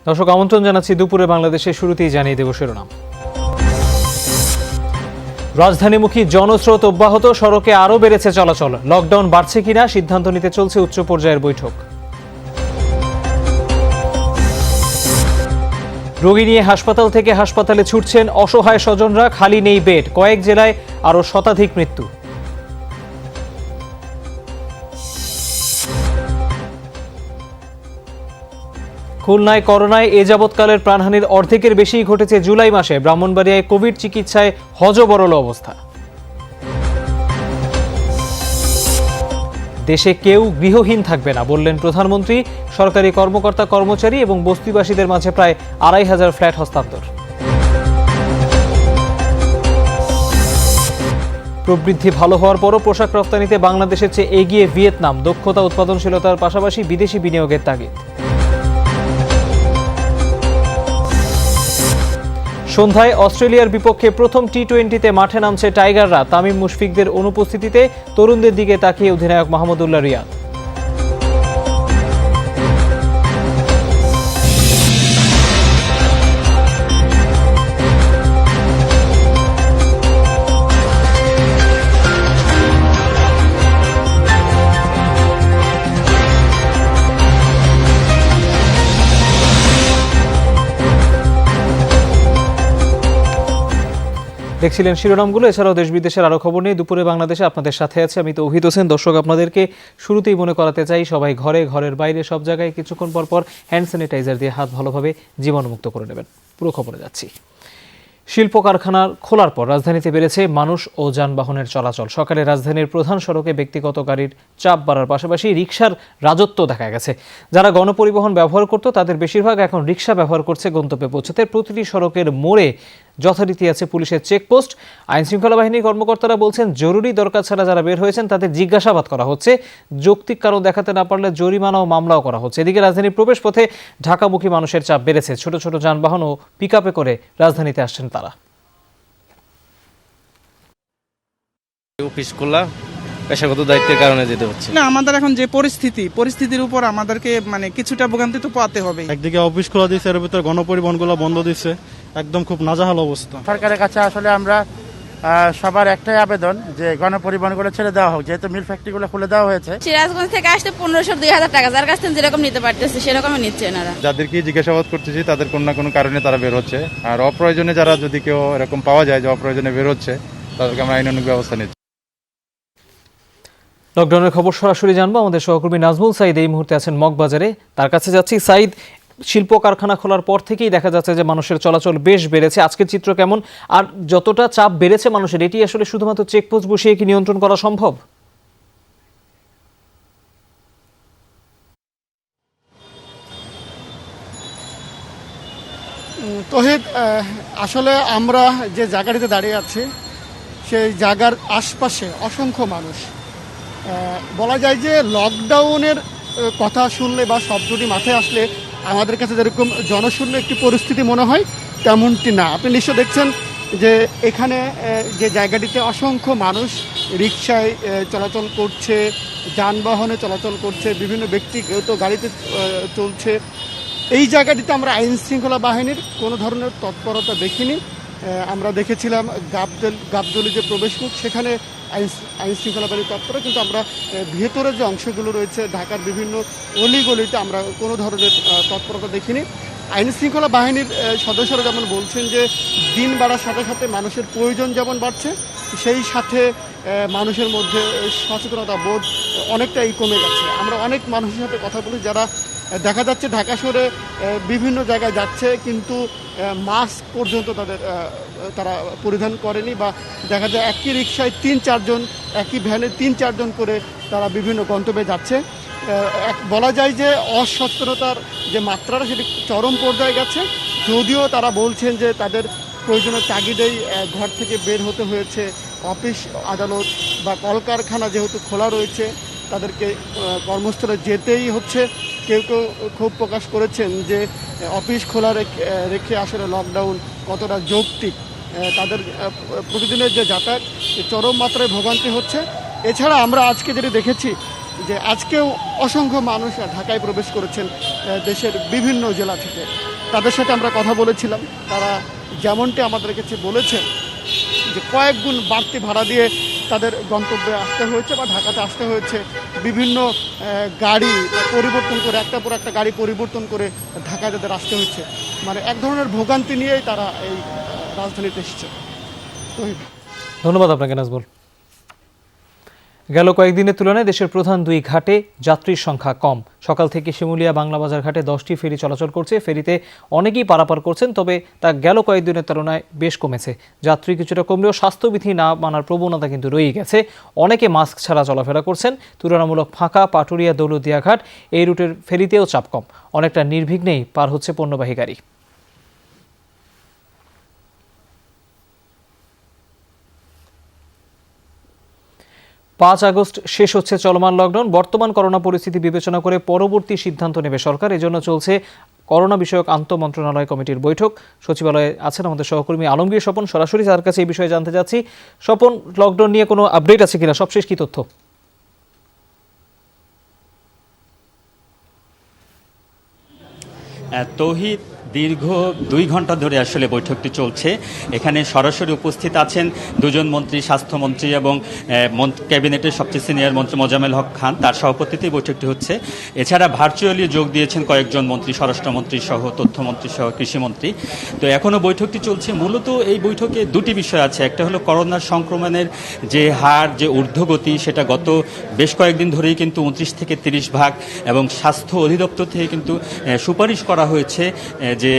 দর্শক আমন্ত্রণ জানাচ্ছি দুপুরে বাংলাদেশের শুরুতেই জানিয়ে দেব শিরোনাম। রাজধানীমুখী জনস্রোত অব্যাহত, সড়কে আরও বেড়েছে চলাচল। লকডাউন বাড়ছে কিনা সিদ্ধান্ত নিতে চলছে উচ্চ পর্যায়ের বৈঠক। রোগী নিয়ে হাসপাতাল থেকে হাসপাতালে ছুটছেন অসহায় স্বজনরা, খালি নেই বেড। কয়েক জেলায় আরও শতাধিক মৃত্যু। খুলনায় করোনায় এ যাবৎকালের প্রাণহানির অর্ধেকের বেশি ঘটেছে জুলাই মাসে। ব্রাহ্মণবাড়িয়ায় কোভিড চিকিৎসায় হযবরল অবস্থা। দেশে কেউ গৃহহীন থাকবে না বললেন প্রধানমন্ত্রী। সরকারি কর্মকর্তা কর্মচারী এবং বস্তিবাসীদের মাঝে প্রায় ২৫০০ ফ্ল্যাট হস্তান্তর। প্রবৃদ্ধি ভালো হওয়ার পরও পোশাক রপ্তানিতে বাংলাদেশের চেয়ে এগিয়ে ভিয়েতনাম। দক্ষতা উৎপাদনশীলতার পাশাপাশি বিদেশি বিনিয়োগের তাগিদ। সন্ধ্যায় অস্ট্রেলিয়ার বিপক্ষে প্রথম টি-20তে মাঠে নামছে টাইগাররা। তামিম মুশফিকদের অনুপস্থিতিতে তরুণদের দিকে তাকিয়ে অধিনায়ক মাহমুদুল্লাহ রিয়াদ। দেখছিলেন শিরোনামগুলো। এছাড়াও দেশ বিদেশের আরো খবর নিয়ে দুপুরে বাংলাদেশে আপনাদের সাথে আছে আমি তৌহিদ হোসেন। দর্শক, আপনাদেরকে শুরুতেই মনে করাতে চাই, সবাই ঘরে, ঘরের বাইরে সব জায়গায় কিছুক্ষণ পর পর হ্যান্ড স্যানিটাইজার দিয়ে হাত ভালোভাবে জীবাণুমুক্ত করে নেবেন। পুরো খবরে যাচ্ছি। শিল্প কারখানা খোলার পর রাজধানীতে বেড়েছে মানুষ ও যানবাহনের চলাচল। সকালে রাজধানীর প্রধান সড়কে ব্যক্তিগত গাড়ির চাপ বাড়ার পাশাপাশি রিকশার রাজত্ব দেখা গেছে। যারা গণপরিবহন ব্যবহার করত তাদের বেশিরভাগ এখন রিকশা ব্যবহার করছে গন্তব্যে পৌঁছতে। প্রতিটি সড়কের মোড়ে যথারীতি আছে পুলিশের চেকপোস্ট। আইনশৃঙ্খলা বাহিনীর কর্মকর্তারা বলছেন, জরুরি দরকার ছাড়া যারা বের হয়েছেন তাদের জিজ্ঞাসাবাদ করা হচ্ছে। যৌক্তিক কারণ দেখাতে না পারলে জরিমানা ও মামলাও করা হচ্ছে। এদিকে রাজধানীর প্রবেশপথে ঢাকামুখী মানুষের চাপ বেড়েছে। ছোট ছোট যানবাহন ও পিকআপে করে রাজধানীতে আসছেন তারা। অফিস খোলা, পেশাগত দায়িত্বের কারণে যেতে হচ্ছে না। আমাদের এখন যে পরিস্থিতির উপর আমাদেরকে কিছুটা ভোগান্তি তো পাতে হবে। একদিকে অফিস খোলা দিচ্ছে, এর ভিতরে গণপরিবহনগুলো বন্ধ দিচ্ছে, একদম খুব নাজেহাল অবস্থা। সরকারের কাছে আসলে আমরা সবার একটাই আবেদন যে গণপরিবহনগুলো ছেড়ে দেওয়া হোক, যেহেতু মিল ফ্যাক্টরিগুলো খুলে দেওয়া হয়েছে। সিরাজগঞ্জ থেকে আসতে ১৫০০-২০০০ টাকা যার কাছ থেকে যেরকম নিতে পারতেছে সেরকমই নিচ্ছে এনারা। যাদেরকে জিজ্ঞাসাবাদ করতেছি তাদের কোনো না কোনো কারণে তারা বের হচ্ছে, আর অপ্রয়োজনে যারা যদি কেউ এরকম পাওয়া যায় যে অপ্রয়োজনে বের হচ্ছে, তাদেরকে আমরা আইনানুগ ব্যবস্থা নিচ্ছি। লকডাউনের খবর সরাসরি জানবো। আমাদের সহকর্মী নাজমুল সাইদ এই মুহূর্তে আছেন মগবাজারে, তার কাছে যাচ্ছি। সাইদ, শিল্প কারখানা খোলার পর থেকেই দেখা যাচ্ছে যে মানুষের চলাচল বেশ বেড়েছে। আজকের চিত্র কেমন? আর যতটা চাপ বেড়েছে মানুষের, এটি আসলে শুধুমাত্র চেকপোস্ট বসিয়ে কি নিয়ন্ত্রণ করা সম্ভব? তহিদ, আসলে আমরা যে জায়গাটিতে দাঁড়িয়ে আছি সেই জায়গার আশপাশে অসংখ্য মানুষ। বলা যায় যে লকডাউনের কথা শুনলে বা শব্দটি মাথায় আসলে আমাদের কাছে যেরকম জনশূন্য একটি পরিস্থিতি মনে হয়, তেমনটি না। আপনি নিশ্চয় দেখছেন যে এখানে যে জায়গাটিতে অসংখ্য মানুষ রিকশায় চলাচল করছে, যানবাহনে চলাচল করছে, বিভিন্ন ব্যক্তিগত গাড়িতে চলছে। এই জায়গাটিতে আমরা আইন শৃঙ্খলা বাহিনীর কোনো ধরনের তৎপরতা দেখিনি। আমরা দেখেছিলাম গাবদলী যে প্রবেশমুখ, সেখানে আইন শৃঙ্খলা বাহিনীর তৎপরতা, কিন্তু আমরা ভেতরের যে অংশগুলো রয়েছে ঢাকার বিভিন্ন অলিগলিতে আমরা কোনো ধরনের তৎপরতা দেখিনি। আইন শৃঙ্খলা বাহিনীর সদস্যরা যেমন বলছেন যে দিন বাড়ার সাথে সাথে মানুষের প্রয়োজন যেমন বাড়ছে, সেই সাথে মানুষের মধ্যে সচেতনতা বোধ অনেকটাই কমে গেছে। আমরা অনেক মানুষের সাথে কথা বলি যারা দেখা যাচ্ছে ঢাকা শহরে বিভিন্ন জায়গায় যাচ্ছে, কিন্তু মাস্ক পর্যন্ত তারা পরিধান করেনি, বা দেখা যায় একই রিকশায় ৩-৪ জন, একই ভ্যানে ৩-৪ জন করে তারা বিভিন্ন গন্তব্যে যাচ্ছে। বলা যায় যে অসচেতনতার যে মাত্রাটা সেটি চরম পর্যায়ে গেছে। যদিও তারা বলছেন যে তাদের প্রয়োজনের তাগিদেই ঘর থেকে বের হতে হয়েছে। অফিস আদালত বা কলকারখানা যেহেতু খোলা রয়েছে, তাদেরকে কর্মস্থলে যেতেই হচ্ছে। কেউ কেউ ক্ষোভ প্রকাশ করেছেন যে অফিস খোলা রেখে আসলে লকডাউন কতটা যৌক্তিক। তাদের প্রতিদিনের যে যাতায়াত চরম মাত্রায় ভোগান্তি হচ্ছে। এছাড়া আমরা আজকে যেটা দেখেছি যে আজকেও অসংখ্য মানুষ ঢাকায় প্রবেশ করেছেন দেশের বিভিন্ন জেলা থেকে। তাদের সাথে আমরা কথা বলেছিলাম। তারা যেমনটি আমাদের কাছে বলেছেন যে কয়েক গুণ বাড়তি ভাড়া দিয়ে তাদের গন্তব্যে আসতে হয়েছে বা ঢাকাতে আসতে হয়েছে। বিভিন্ন গাড়ি পরিবর্তন করে, একটার পর একটা গাড়ি পরিবর্তন করে ঢাকায় তাদের আসতে হচ্ছে। মানে এক ধরনের ভোগান্তি নিয়েই তারা এই রাজধানীতে এসেছে। ধন্যবাদ আপনাকে নাজমুল। গেল কয়েকদিনের তুলনায় দেশের প্রধান দুই ঘাটে যাত্রীর সংখ্যা কম। সকাল থেকে শিমুলিয়া বাংলাবাজার ঘাটে 10টি ফেরি চলাচল করছে। ফেরিতে অনেকেই পারাপার করছেন, তবে তা গেল কয়েকদিনের তুলনায় বেশ কমেছে। যাত্রী কিছুটা কমলেও স্বাস্থ্যবিধি না মানার প্রবণতা কিন্তু রয়েই গেছে। অনেকে মাস্ক ছাড়া চলাফেরা করছেন। তুলনামূলক ফাঁকা পাটুরিয়া দৌলতদিয়া ঘাট এই রুটের ফেরিতেও চাপ কম। অনেকটা নির্বিঘ্নেই পার হচ্ছে পণ্যবাহী গাড়ি। 5 আগস্ট শেষ হচ্ছে চলমান লকডাউন। বর্তমান করোনা পরিস্থিতি বিবেচনা করে পরবর্তী সিদ্ধান্ত নেবে সরকার। এজন্য চলছে করোনা বিষয়ক আন্তঃমন্ত্রণালয় কমিটির বৈঠক। সচিবালয়ে আছেন আমাদের সহকর্মী আলমগীর স্বপন, সরাসরি তার কাছে এই বিষয়ে জানতে যাচ্ছি। স্বপন, লকডাউন নিয়ে কোনো আপডেট আছে কিনা, সবশেষ কি তথ্য? তৌহিদ, দীর্ঘ 2 ঘন্টা ধরে আসলে বৈঠকটি চলছে। এখানে সরাসরি উপস্থিত আছেন দুজন মন্ত্রী, স্বাস্থ্যমন্ত্রী এবং ক্যাবিনেটের সবচেয়ে সিনিয়র মন্ত্রী মোজাম্মেল হক খান, তার সভাপতিত্বে বৈঠকটি হচ্ছে। এছাড়া ভার্চুয়ালি যোগ দিয়েছেন কয়েকজন মন্ত্রী, স্বরাষ্ট্রমন্ত্রী সহ, তথ্যমন্ত্রী সহ, কৃষিমন্ত্রী। তো এখনও বৈঠকটি চলছে। মূলত এই বৈঠকে দুটি বিষয় আছে। একটা হলো করোনা সংক্রমণের যে হার, যে ঊর্ধ্বগতি, সেটা গত বেশ কয়েকদিন ধরেই কিন্তু 29 থেকে 30 ভাগ, এবং স্বাস্থ্য অধিদপ্তর থেকে কিন্তু সুপারিশ করা হয়েছে যে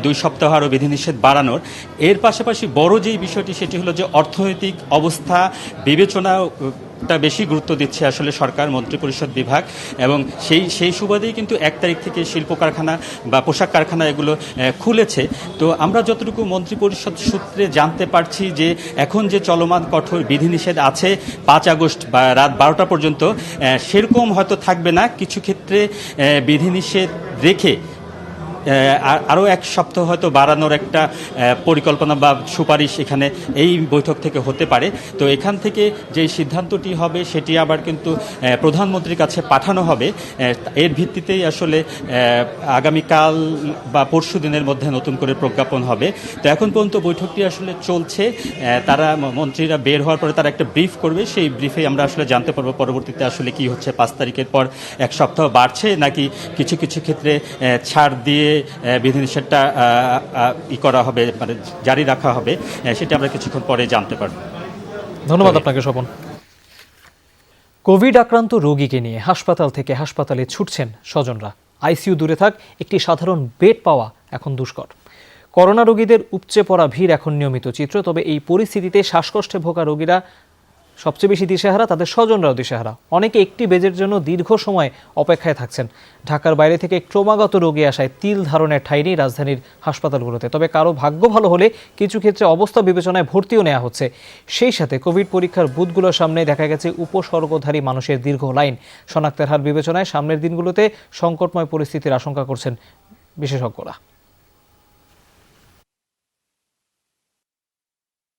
2 সপ্তাহ আরও বিধিনিষেধ বাড়ানোর। এর পাশাপাশি বড় যেই বিষয়টি সেটি হলো যে অর্থনৈতিক অবস্থা বিবেচনাটা বেশি গুরুত্ব দিচ্ছে আসলে সরকার, মন্ত্রিপরিষদ বিভাগ, এবং সেই সুবাদেই কিন্তু 1 তারিখ থেকে শিল্প কারখানা বা পোশাক কারখানা এগুলো খুলেছে। তো আমরা যতটুকু মন্ত্রিপরিষদ সূত্রে জানতে পারছি যে এখন যে চলমান কঠোর বিধিনিষেধ আছে 5 আগস্ট বা রাত 12টা পর্যন্ত, সেরকম হয়তো থাকবে না। কিছু ক্ষেত্রে বিধিনিষেধ রেখে আরও 1 সপ্তাহ হয়তো বাড়ানোর একটা পরিকল্পনা বা সুপারিশ এখানে এই বৈঠক থেকে হতে পারে। তো এখান থেকে যে সিদ্ধান্তটি হবে সেটি আবার কিন্তু প্রধানমন্ত্রীর কাছে পাঠানো হবে। এর ভিত্তিতেই আসলে আগামীকাল বা পরশু দিনের মধ্যে নতুন করে প্রজ্ঞাপন হবে। তো এখন পর্যন্ত বৈঠকটি আসলে চলছে। তারা মন্ত্রীরা বের হওয়ার পরে তারা একটা ব্রিফ করবে। সেই ব্রিফে আমরা আসলে জানতে পারবো পরবর্তীতে আসলে কি হচ্ছে। 5 তারিখের পর 1 সপ্তাহ বাড়ছে নাকি কিছু কিছু ক্ষেত্রে ছাড় দিয়ে বিধিনিষেধটা করা হবে, মানে জারি রাখা হবে, সেটা আমরা কিছুক্ষণ পরে জানতে পারব। ধন্যবাদ আপনাকে স্বপন। কোভিড আক্রান্ত রোগীকে নিয়ে হাসপাতাল থেকে হাসপাতালে ছুটছেন স্বজনরা। আইসিইউ দূরে থাক, একটি সাধারণ বেড পাওয়া এখন দুষ্কর। করোনা রোগীদের উপচে পড়া ভিড় এখন নিয়মিত চিত্র। তবে এই পরিস্থিতিতে শ্বাসকষ্টে ভোগা রোগীরা সবচেয়ে বেশি দিশেহারা, তাদের স্বজনরাও দিশেহারা। অনেকে একটি বেডের জন্য দীর্ঘ সময় অপেক্ষায় থাকছেন। ঢাকার বাইরে থেকে ক্রমাগত রোগী আসায় তিল ধারণের ঠাঁই নেই রাজধানীর হাসপাতালগুলোতে। তবে কারো ভাগ্য ভালো হলে কিছু ক্ষেত্রে অবস্থা বিবেচনায় ভর্তিও নেওয়া হচ্ছে। সেই সাথে কোভিড পরীক্ষার বুথগুলোর সামনে দেখা গেছে উপসর্গধারী মানুষের দীর্ঘ লাইন। শনাক্তের হার বিবেচনায় সামনের দিনগুলোতে সংকটময় পরিস্থিতির আশঙ্কা করছেন বিশেষজ্ঞরা।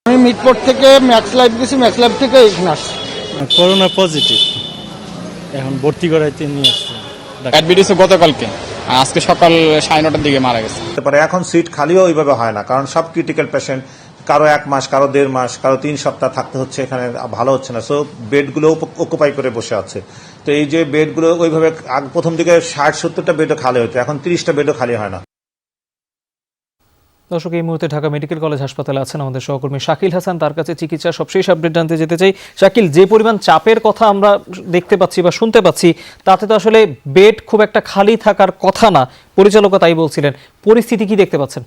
আমি মিটপোর্ট থেকে ম্যাক্স লাইফ গেছি, ম্যাক্স লাইফ থেকে এখানে আসছি। করোনা পজিটিভ, এখন ভর্তি করাইতে নিয়ে আসছে। অ্যাডমিটেছে গতকালকে, আজকে সকাল 9:30টার দিকে মারা গেছে। এখন সিট খালিও ওইভাবে হয় না, কারণ সব ক্রিটিক্যাল পেশেন্ট। কারো 1 মাস, কারো 1.5 মাস, কারো 3 সপ্তাহ থাকতে হচ্ছে এখানে, ভালো হচ্ছে না। সো বেডগুলো অকুপাই করে বসে আছে। তো এই যে বেডগুলো ওইভাবে প্রথম দিকে 60-70টা বেডও খালি হতো, এখন 30টা বেডও খালি হয় না। দর্শক, এই মুহূর্তে ঢাকা মেডিকেল কলেজ হাসপাতালে আছেন আমাদের সহকর্মী শাকিল হাসান। তার কাছে চিকিৎসার সবশেষ আপডেট জানতে যেতে চাই। শাকিল, যে পরিমাণ চাপের কথা আমরা দেখতে পাচ্ছি বা শুনতে পাচ্ছি, তাতে তো আসলে বেড খুব একটা খালি থাকার কথা না, পরিচালকও তাই বলছিলেন। পরিস্থিতি কি দেখতে পাচ্ছেন?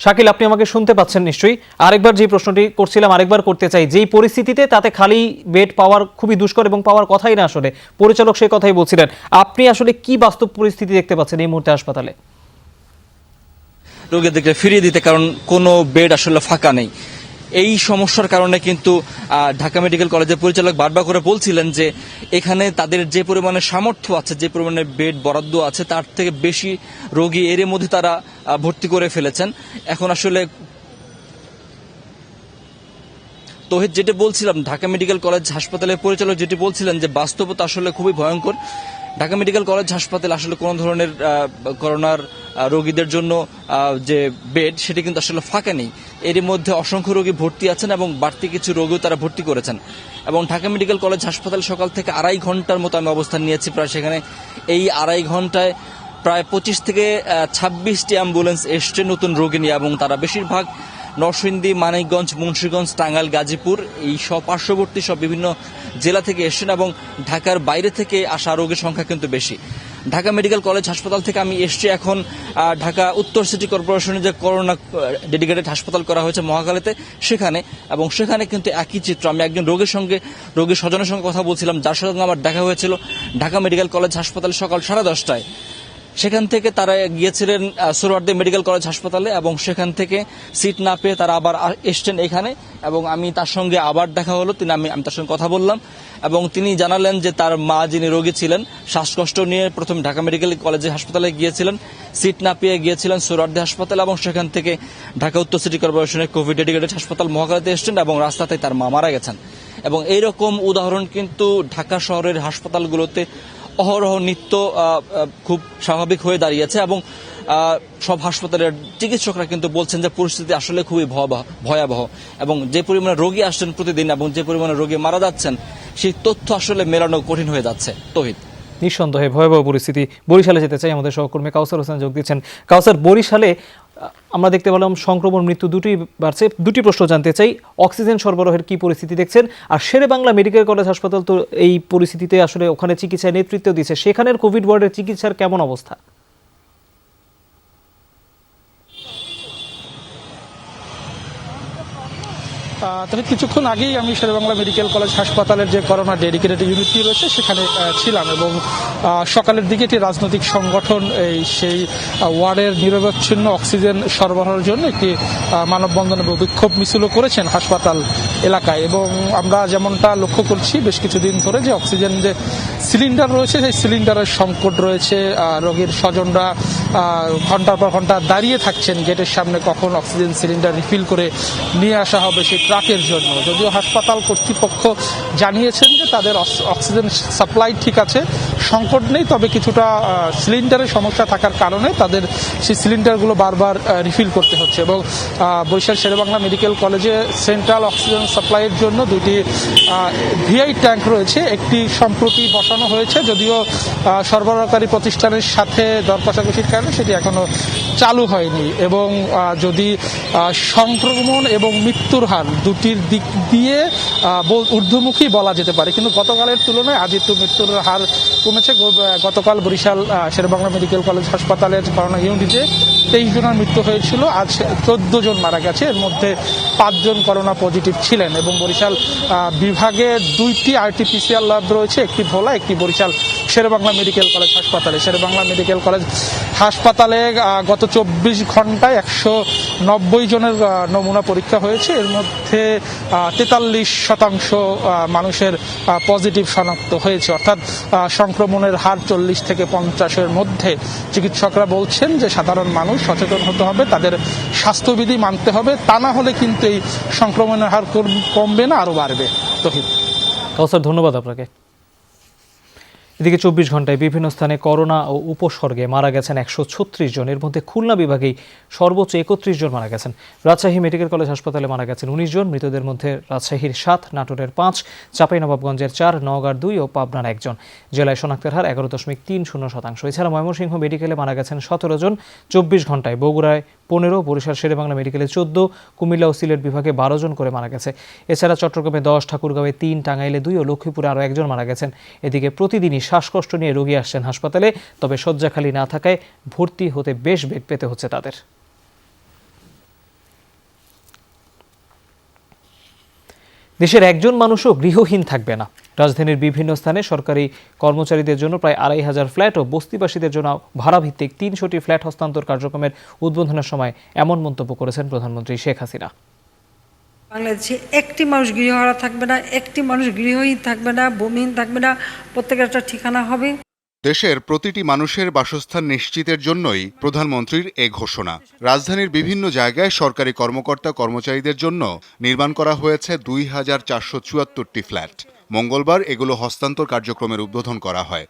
শাকিল, আপনি আমাকে শুনতে পাচ্ছেন নিশ্চয়ই? আরেকবার যে প্রশ্নটি করছিলাম আরেকবার করতে চাই। যেই পরিস্থিতিতে তাতে খালি বেড পাওয়ার খুবই দুষ্কর এবং পাওয়ার কথাই না, আসলে পরিচালক সেই কথাই বলছিলেন। আপনি আসলে কি বাস্তব পরিস্থিতি দেখতে পাচ্ছেন এই মুহূর্তে হাসপাতালে? রোগীদেরকে ফিরিয়ে দিতে, কারণ কোনো বেড আসলে ফাঁকা নেই। এই সমস্যার কারণে কিন্তু ঢাকা মেডিকেল কলেজের পরিচালক বারবার করে বলছিলেন যে এখানে তাদের যে পরিমাণে সামর্থ্য আছে, যে পরিমাণে বেড বরাদ্দ আছে, তার থেকে বেশি রোগী এর মধ্যে তারা ভর্তি করে ফেলেছেন। এখন আসলে তৌহিদ যেটা বলছিলাম, ঢাকা মেডিকেল কলেজ হাসপাতালের পরিচালক যেটি বলছিলেন যে বাস্তবতা আসলে খুবই ভয়ঙ্কর। ঢাকা মেডিকেল কলেজ হাসপাতাল আসলে কোনো ধরনের করোনার রোগীদের জন্য যে বেড সেটি কিন্তু আসলে ফাঁকা নেই। এর মধ্যে অসংখ্য রোগী ভর্তি আছেন এবং বাড়তি কিছু রোগীও তারা ভর্তি করেছেন। এবং ঢাকা মেডিকেল কলেজ হাসপাতাল সকাল থেকে 2.5 ঘন্টার মতো আমি অবস্থান নিয়েছি প্রায় সেখানে। এই 2.5 ঘন্টায় প্রায় 25 থেকে 26টি অ্যাম্বুলেন্স এসছে নতুন রোগী নিয়ে, এবং তারা বেশিরভাগ নরসিংদী, মানিকগঞ্জ, মুন্সিগঞ্জ, টাঙ্গাইল, গাজীপুর এই সব পার্শ্ববর্তী সব বিভিন্ন জেলা থেকে এসছেন এবং ঢাকার বাইরে থেকে আসা রোগীর সংখ্যা কিন্তু বেশি। ঢাকা মেডিকেল কলেজ হাসপাতাল থেকে আমি এসছি এখন ঢাকা উত্তর সিটি কর্পোরেশনের যে করোনা ডেডিকেটেড হাসপাতাল করা হয়েছে মহাখালীতে সেখানে, এবং সেখানে কিন্তু একই চিত্র। আমি একজন রোগীর স্বজনের সঙ্গে কথা বলছিলাম, যার সঙ্গে আমার দেখা হয়েছিল ঢাকা মেডিকেল কলেজ হাসপাতালে সকাল 10:30টায়। সেখান থেকে তারা গিয়েছিলেন সোহরাওয়ার্দী মেডিকেল কলেজ হাসপাতালে এবং সেখান থেকে সিট না পেয়ে তারা আবার এসছেন এখানে, এবং আমি তার সঙ্গে আবার দেখা হলো। আমি তার সঙ্গে কথা বললাম এবং তিনি জানালেন যে তার মা যিনি রোগী ছিলেন শ্বাসকষ্ট নিয়ে প্রথম ঢাকা মেডিকেল কলেজে হাসপাতালে গিয়েছিলেন, সিট না পেয়ে গিয়েছিলেন সোহরাওয়ার্দী হাসপাতালে এবং সেখান থেকে ঢাকা উত্তর সিটি কর্পোরেশনের কোভিড ডেডিকেটেড হাসপাতাল মহাখালীতে এসছেন এবং রাস্তাতে তার মা মারা গেছেন। এবং এইরকম উদাহরণ কিন্তু ঢাকা শহরের হাসপাতালগুলোতে অহরহ নিত্য খুব স্বাভাবিক হয়ে দাঁড়িয়েছে এবং সব হাসপাতালের চিকিৎসকরা কিন্তু বলছেন যে পরিস্থিতি আসলে খুবই ভয়াবহ এবং যে পরিমাণে রোগী আসছেন প্রতিদিন এবং যে পরিমাণে রোগী মারা যাচ্ছেন সেই তথ্য আসলে মেলানো কঠিন হয়ে যাচ্ছে। তৌহিদ, নিঃসন্দেহে ভয়াবহ পরিস্থিতি। বরিশালে যেতে চাই, আমাদের সহকর্মী কাউসার হোসেন যোগ দিচ্ছেন। কাউসার, বরিশালে আমরা দেখতে পেলাম সংক্রমণ মৃত্যু দুটি বাড়ছে। দুটি প্রশ্ন জানতে চাই, অক্সিজেন সরবরাহের কি পরিস্থিতি দেখছেন, আর শেরেবাংলা মেডিকেল কলেজ হাসপাতাল তো এই পরিস্থিতিতে আসলে ওখানে চিকিৎসায় নেতৃত্ব দিচ্ছে, সেখানের কোভিড ওয়ার্ডের চিকিৎসার কেমন অবস্থা? তবে কিছুক্ষণ আগেই আমি শেরেবাংলা মেডিকেল কলেজ হাসপাতালের যে করোনা ডেডিকেটেড ইউনিটটি রয়েছে সেখানে ছিলাম এবং সকালের দিকে একটি রাজনৈতিক সংগঠন সেই ওয়ার্ডের নিরবচ্ছিন্ন অক্সিজেন সরবরাহের জন্য একটি মানববন্ধন এবং বিক্ষোভ মিছিলও করেছেন হাসপাতাল এলাকায়। এবং আমরা যেমনটা লক্ষ্য করছি বেশ কিছুদিন ধরে যে অক্সিজেন যে সিলিন্ডার রয়েছে সেই সিলিন্ডারের সংকট রয়েছে। রোগীর স্বজনরা ঘন্টার পর ঘন্টা দাঁড়িয়ে থাকছেন গেটের সামনে কখন অক্সিজেন সিলিন্ডার রিফিল করে নিয়ে আসা হবে সেই ট্রাকের জন্য। যদিও হাসপাতাল কর্তৃপক্ষ জানিয়েছেন যে তাদের অক্সিজেন সাপ্লাই ঠিক আছে, সংকট নেই, তবে কিছুটা সিলিন্ডারের সমস্যা থাকার কারণে তাদের সেই সিলিন্ডারগুলো বারবার রিফিল করতে হচ্ছে। এবং বরিশাল শেরেবাংলা মেডিকেল কলেজে সেন্ট্রাল অক্সিজেন সাপ্লাইয়ের জন্য দুইটি ভিআই ট্যাঙ্ক রয়েছে, একটি সম্প্রতি বসানো হয়েছে, যদিও সরবরাহকারী প্রতিষ্ঠানের সাথে দর কষাকষির কারণে সেটি এখনো চালু হয়নি। এবং যদি সংক্রমণ এবং মৃত্যুর হার দুটির দিক দিয়ে ঊর্ধ্বমুখী বলা যেতে পারে, কিন্তু গতকালের তুলনায় আজ একটু মৃত্যুর হার কমেছে। গতকাল বরিশাল শেরেবাংলা মেডিকেল কলেজ হাসপাতালের করোনা ইউনিটে 23 জনের মৃত্যু হয়েছিল, আজ 14 জন মারা গেছে, এর মধ্যে 5 জন করোনা পজিটিভ ছিলেন। এবং বরিশাল বিভাগে 2টি RT-PCR ল্যাব রয়েছে, একটি ভোলা, একটি বরিশাল শেরেবাংলা মেডিকেল কলেজ হাসপাতালে। শেরেবাংলা মেডিকেল কলেজ হাসপাতালে গত 24 ঘন্টায় 190 জনের নমুনা পরীক্ষা হয়েছে, এর মধ্যে 43% মানুষের পজিটিভ শনাক্ত হয়েছে, অর্থাৎ সংক্রমণের হার 40 থেকে 50-এর মধ্যে। চিকিৎসকরা বলছেন যে সাধারণ মানুষ সচেতন হতে হবে, তাদের স্বাস্থ্যবিধি মানতে হবে, তা না হলে কিন্তু এই সংক্রমণের হার কমবে না, আরো বাড়বে। তহিদ, কাউসার, ধন্যবাদ আপনাকে। এদিকে 24 ঘন্টায় বিভিন্ন স্থানে করোনা ও উপসর্গে মারা গেছেন 136 জন, এর মধ্যে খুলনা বিভাগেই সর্বোচ্চ 31 জন মারা গেছেন। রাজশাহী মেডিকেল কলেজ হাসপাতালে মারা গেছেন 19 জন, মৃতদের মধ্যে রাজশাহীর 7, নাটোরের 5, চাঁপাইনবাবগঞ্জের 4, নওগাঁর 2 ও পাবনার 1 জন। জেলায় শনাক্তের হার 11.30%। এছাড়া ময়মনসিংহ মেডিকেলে মারা গেছেন 17 জন 24 ঘন্টায়, বগুড়ায় 15, বরিশাল শেরেবাংলা মেডিকেলে 14, কুমিল্লা ও সিলেট বিভাগে 12 জন করে মারা গেছে। এছাড়া চট্টগ্রামে 10, ঠাকুরগাঁওয়ে 3, টাঙ্গাইলে 2 ও লক্ষ্মীপুরে আরও 1 জন মারা গেছেন। এদিকে প্রতিদিনই শ্বাসকষ্ট নিয়ে রোগী আসছেন হাসপাতালে, তবে শয্যা খালি না থাকায় ভর্তি হতে বেশ বেগ পেতে হচ্ছে তাদের। দেশের একজন মানুষও গৃহহীন থাকবে না। রাজধানীর বিভিন্ন স্থানে সরকারি কর্মচারীদের জন্য প্রায় 2500 ফ্ল্যাট ও বস্তিবাসীদের জন্য ভাড়াভিত্তিক 300টি ফ্ল্যাট হস্তান্তর কার্যক্রমের উদ্বোধনের সময় এমন মন্তব্য করেছেন প্রধানমন্ত্রী শেখ হাসিনা। বাংলাদেশে একটি মানুষ গৃহহারা থাকবে না, একটি মানুষ গৃহহীন থাকবে না, ভূমিহীন থাকবে না, প্রত্যেকের একটা ঠিকানা হবে। দেশের প্রতিটি মানুষের বাসস্থান নিশ্চিতের জন্যই প্রধানমন্ত্রীর এ ঘোষণা। রাজধানীর বিভিন্ন জায়গায় সরকারি কর্মকর্তা কর্মচারীদের জন্য নির্মাণ করা হয়েছে ২,৪৭৪টি ফ্ল্যাট। মঙ্গলবার এগুলো হস্তান্তর কার্যক্রমের উদ্বোধন করা হয়।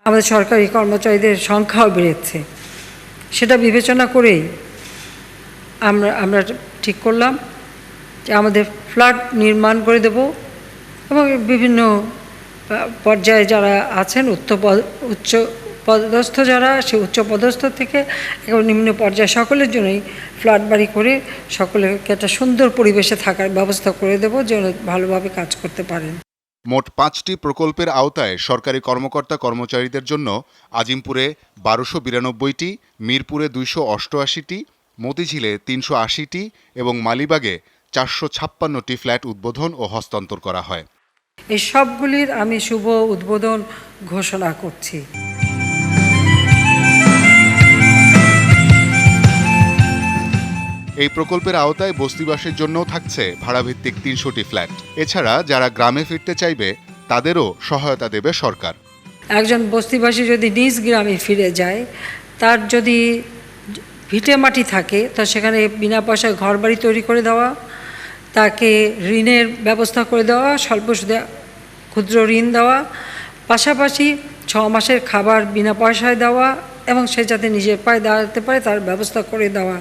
আমাদের সরকারি কর্মচারীদের সংখ্যাও বেড়েছে, সেটা বিবেচনা করেই আমরা ঠিক করলাম যে আমাদের ফ্ল্যাট নির্মাণ করে দেব এবং বিভিন্ন পর্যায়ে যারা আছেন উচ্চ পদস্থ যারা, সে উচ্চ পদস্থ থেকে এবং নিম্ন পর্যায়ে সকলের জন্যই ফ্ল্যাট বাড়ি করে সকলকে একটা সুন্দর পরিবেশে থাকার ব্যবস্থা করে দেব, যেন ভালোভাবে কাজ করতে পারেন। মোট 5টি প্রকল্পের আওতায় সরকারি কর্মকর্তা কর্মচারীদের জন্য আজিমপুরে 1292টি, মিরপুরে 288টি, মতিঝিলে 380টি এবং মালিবাগে 456টি ফ্ল্যাট উদ্বোধন ও হস্তান্তর করা হয়। এই সবগুলির আমি শুভ উদ্বোধন ঘোষণা করছি। এই প্রকল্পের আওতায় বস্তিবাসের জন্যও থাকছে ভাড়াভিত্তিক 300টি ফ্ল্যাট। এছাড়া যারা গ্রামে ফিরতে চাইবে তাদেরও সহায়তা দেবে সরকার। একজন বস্তিবাসী যদি নিজ গ্রামে ফিরে যায়, তার যদি ভিটে মাটি থাকে, তো সেখানে বিনা পয়সায় ঘরবাড়ি তৈরি করে দেওয়া, তাকে ঋণের ব্যবস্থা করে দেওয়া, স্বল্প সুদে ক্ষুদ্র ঋণ দেওয়া, পাশাপাশি 6 মাসের খাবার বিনা পয়সায় দেওয়া এবং সে যাতে নিজের পায়ে দাঁড়াতে পারে তার ব্যবস্থা করে দেওয়া।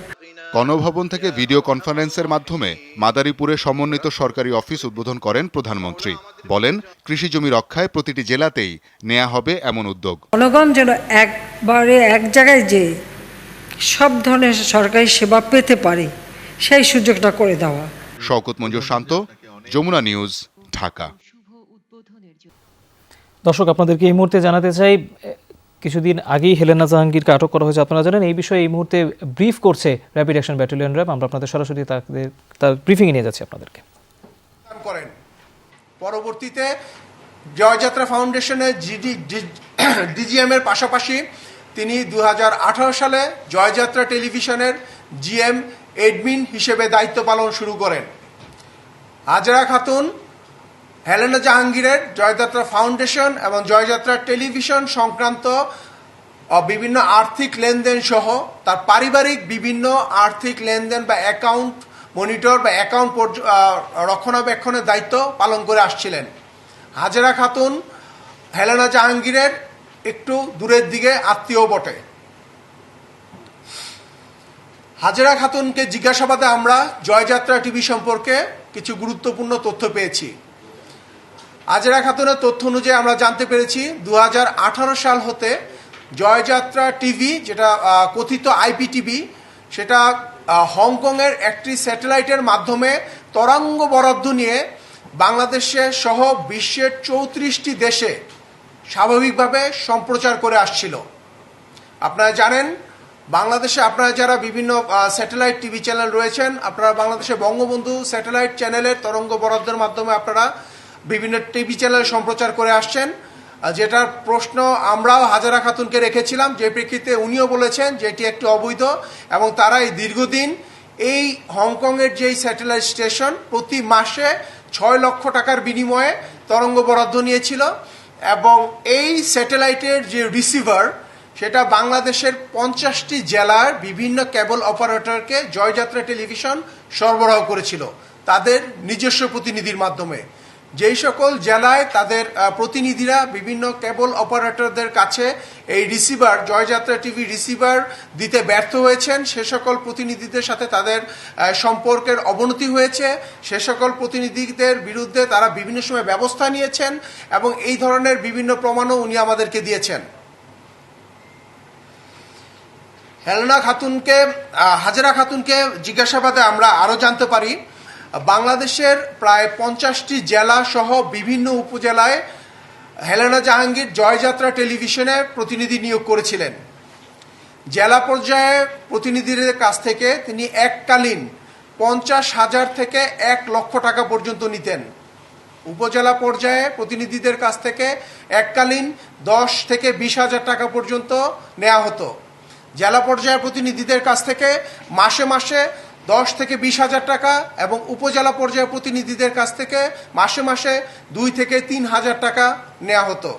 গণভবন থেকে ভিডিও কনফারেন্সের মাধ্যমে মাদারীপুরে সমন্বিত সরকারি অফিস উদ্বোধন করেন প্রধানমন্ত্রী। বলেন, কৃষি জমি রক্ষায় প্রতিটি জেলাতেই নেওয়া হবে এমন উদ্যোগ। জনগণ যেন একবারে এক জায়গায় যে সব ধরনের সরকারি সেবা পেতে পারে, সেই সুযোগটা করে দেওয়া। শওকত মঞ্জুর শান্ত, যমুনা নিউজ, ঢাকা। দর্শক, আপনাদেরকে এই মুহূর্তে জানাতে চাই, কিছুদিন আগেই হেলেনা জাহাঙ্গীরকে আটক করা হয়েছে। আপনারা জানেন এই বিষয়ে এই মুহূর্তে ব্রিফ করছে র্যাপিড অ্যাকশন ব্যাটালিয়ন র্যাব। আমরা আপনাদের সরাসরি তার ব্রিফিংয়ে নিয়ে যাচ্ছি আপনাদেরকে। পরবর্তীতে জয়যাত্রা ফাউন্ডেশনের ডিজিএম এর পাশাপাশি তিনি 2018 সালে জয়যাত্রা টেলিভিশনের জিএম এডমিন হিসেবে দায়িত্ব পালন শুরু করেন। হাজেরা খাতুন হেলেনা জাহাঙ্গীরের জয়যাত্রা ফাউন্ডেশন এবং জয়যাত্রা টেলিভিশন সংক্রান্ত বিভিন্ন আর্থিক লেনদেন সহ তার পারিবারিক বিভিন্ন আর্থিক লেনদেন বা অ্যাকাউন্ট মনিটর বা অ্যাকাউন্ট রক্ষণাবেক্ষণের দায়িত্ব পালন করে আসছিলেন। হাজেরা খাতুন হেলেনা জাহাঙ্গীরের একটু দূরের দিকে আত্মীয় বটে। হাজেরা খাতুনকে জিজ্ঞাসাবাদে আমরা জয়যাত্রা টিভি সম্পর্কে কিছু গুরুত্বপূর্ণ তথ্য পেয়েছি। হাজেরা খাতুনের তথ্য অনুযায়ী আমরা জানতে পেরেছি 2018 সাল হতে জয়যাত্রা টিভি, যেটা কথিত IPTV, সেটা হংকংয়ের একটি স্যাটেলাইটের মাধ্যমে তরঙ্গ বরাদ্দ নিয়ে বাংলাদেশে সহ বিশ্বের 34টি দেশে স্বাভাবিকভাবে সম্প্রচার করে আসছিল। আপনারা জানেন, বাংলাদেশে আপনারা যারা বিভিন্ন স্যাটেলাইট টিভি চ্যানেল রয়েছেন, আপনারা বাংলাদেশে বঙ্গবন্ধু স্যাটেলাইট চ্যানেলের তরঙ্গ বরাদ্দের মাধ্যমে আপনারা বিভিন্ন টিভি চ্যানেল সম্প্রচার করে আসছেন, যেটার প্রশ্ন আমরাও হাজেরা খাতুনকে রেখেছিলাম, যে প্রেক্ষিতে উনিও বলেছেন যে এটি একটি অবৈধ এবং তারা এই দীর্ঘদিন এই হংকংয়ের যেই স্যাটেলাইট স্টেশন প্রতি মাসে 6 লক্ষ টাকার বিনিময়ে তরঙ্গ বরাদ্দ নিয়েছিল এবং এই স্যাটেলাইটের যে রিসিভার সেটা বাংলাদেশের 50টি জেলার বিভিন্ন কেবল অপারেটরকে জয়যাত্রা টেলিভিশন সরবরাহ করেছিল তাদের নিজস্ব প্রতিনিধির মাধ্যমে। যেই সকল জেলায় তাদের প্রতিনিধিরা বিভিন্ন কেবল অপারেটরদের কাছে এই রিসিভার, জয়যাত্রা টিভি রিসিভার দিতে ব্যর্থ হয়েছেন, সে সকল প্রতিনিধিদের সাথে তাদের সম্পর্কের অবনতি হয়েছে। সে সকল প্রতিনিধিদের বিরুদ্ধে তারা বিভিন্ন সময় ব্যবস্থা নিয়েছেন এবং এই ধরনের বিভিন্ন প্রমাণও উনি আমাদেরকে দিয়েছেন। হাজেরা খাতুনকে জিজ্ঞাসাবাদে আমরা আরও জানতে পারি, বাংলাদেশের প্রায় 50টি জেলা সহ বিভিন্ন উপজেলায় হেলেনা জাহাঙ্গীর জয়যাত্রা টেলিভিশনে প্রতিনিধি নিয়োগ করেছিলেন। জেলা পর্যায়ে প্রতিনিধিদের কাছ থেকে তিনি এককালীন 50,000 থেকে 1 লক্ষ টাকা পর্যন্ত নিতেন। উপজেলা পর্যায়ে প্রতিনিধিদের কাছ থেকে এককালীন 10 থেকে 20,000 টাকা পর্যন্ত নেওয়া হতো। জেলা পর্যায়ের প্রতিনিধিদের কাছ থেকে মাসে মাসে 10 থেকে 20,000 টাকা এবং উপজেলা পর্যায়ে প্রতিনিধিদের কাছ থেকে মাসে মাসে 2 থেকে 3,000 টাকা নেওয়া হতো।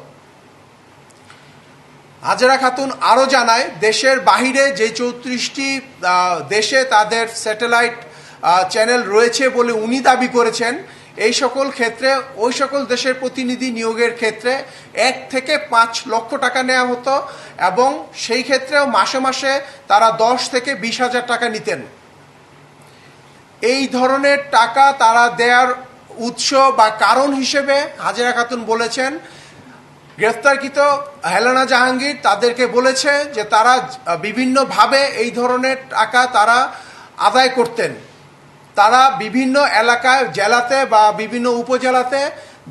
হাজেরা খাতুন আরও জানায়, দেশের বাহিরে যে 34টি দেশে তাদের স্যাটেলাইট চ্যানেল রয়েছে বলে উনি দাবি করেছেন, এই সকল ক্ষেত্রে ওই সকল দেশের প্রতিনিধি নিয়োগের ক্ষেত্রে 1 থেকে 5 লক্ষ টাকা নেওয়া হতো এবং সেই ক্ষেত্রেও মাসে মাসে তারা 10 থেকে 20,000 টাকা নিতেন। এই ধরনের টাকা তারা দেওয়ার উৎস বা কারণ হিসেবে হাজেরা খাতুন বলেছেন, গ্রেফতারকৃত হেলেনা জাহাঙ্গীর তাদেরকে বলেছে যে তারা বিভিন্নভাবে এই ধরনের টাকা তারা আদায় করতেন। তারা বিভিন্ন এলাকায়, জেলাতে বা বিভিন্ন উপজেলাতে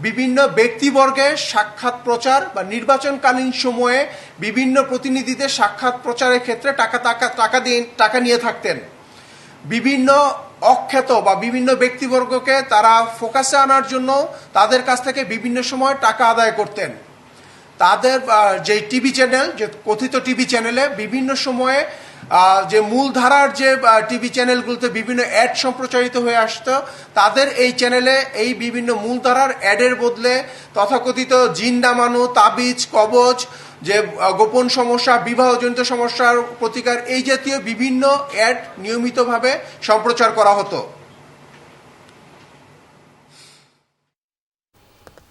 বিভিন্ন ব্যক্তিবর্গের সাক্ষাৎ প্রচার বা নির্বাচনকালীন সময়ে বিভিন্ন প্রতিনিধিদের সাক্ষাৎ প্রচারের ক্ষেত্রে টাকা নিয়ে থাকতেন। বিভিন্ন অখ্যাত বা বিভিন্ন ব্যক্তিবর্গকে তারা ফোকাসে আনার জন্য তাদের কাছ থেকে বিভিন্ন সময় টাকা আদায় করতেন। তাদের যে টিভি চ্যানেল, যে কথিত টিভি চ্যানেলে বিভিন্ন সময়ে যে মূলধারার যে টিভি চ্যানেলগুলোতে বিভিন্ন অ্যাড সম্প্রচারিত হয়ে আসতো, তাদের এই চ্যানেলে এই বিভিন্ন মূলধারার অ্যাডের বদলে তথাকথিত জিন নামানো, তাবিজ, কবজ, যে গোপন সমস্যা, বিবাহজনিত সমস্যার প্রতিকার, এই জাতীয় বিভিন্ন অ্যাড নিয়মিতভাবে সম্প্রচার করা হতো।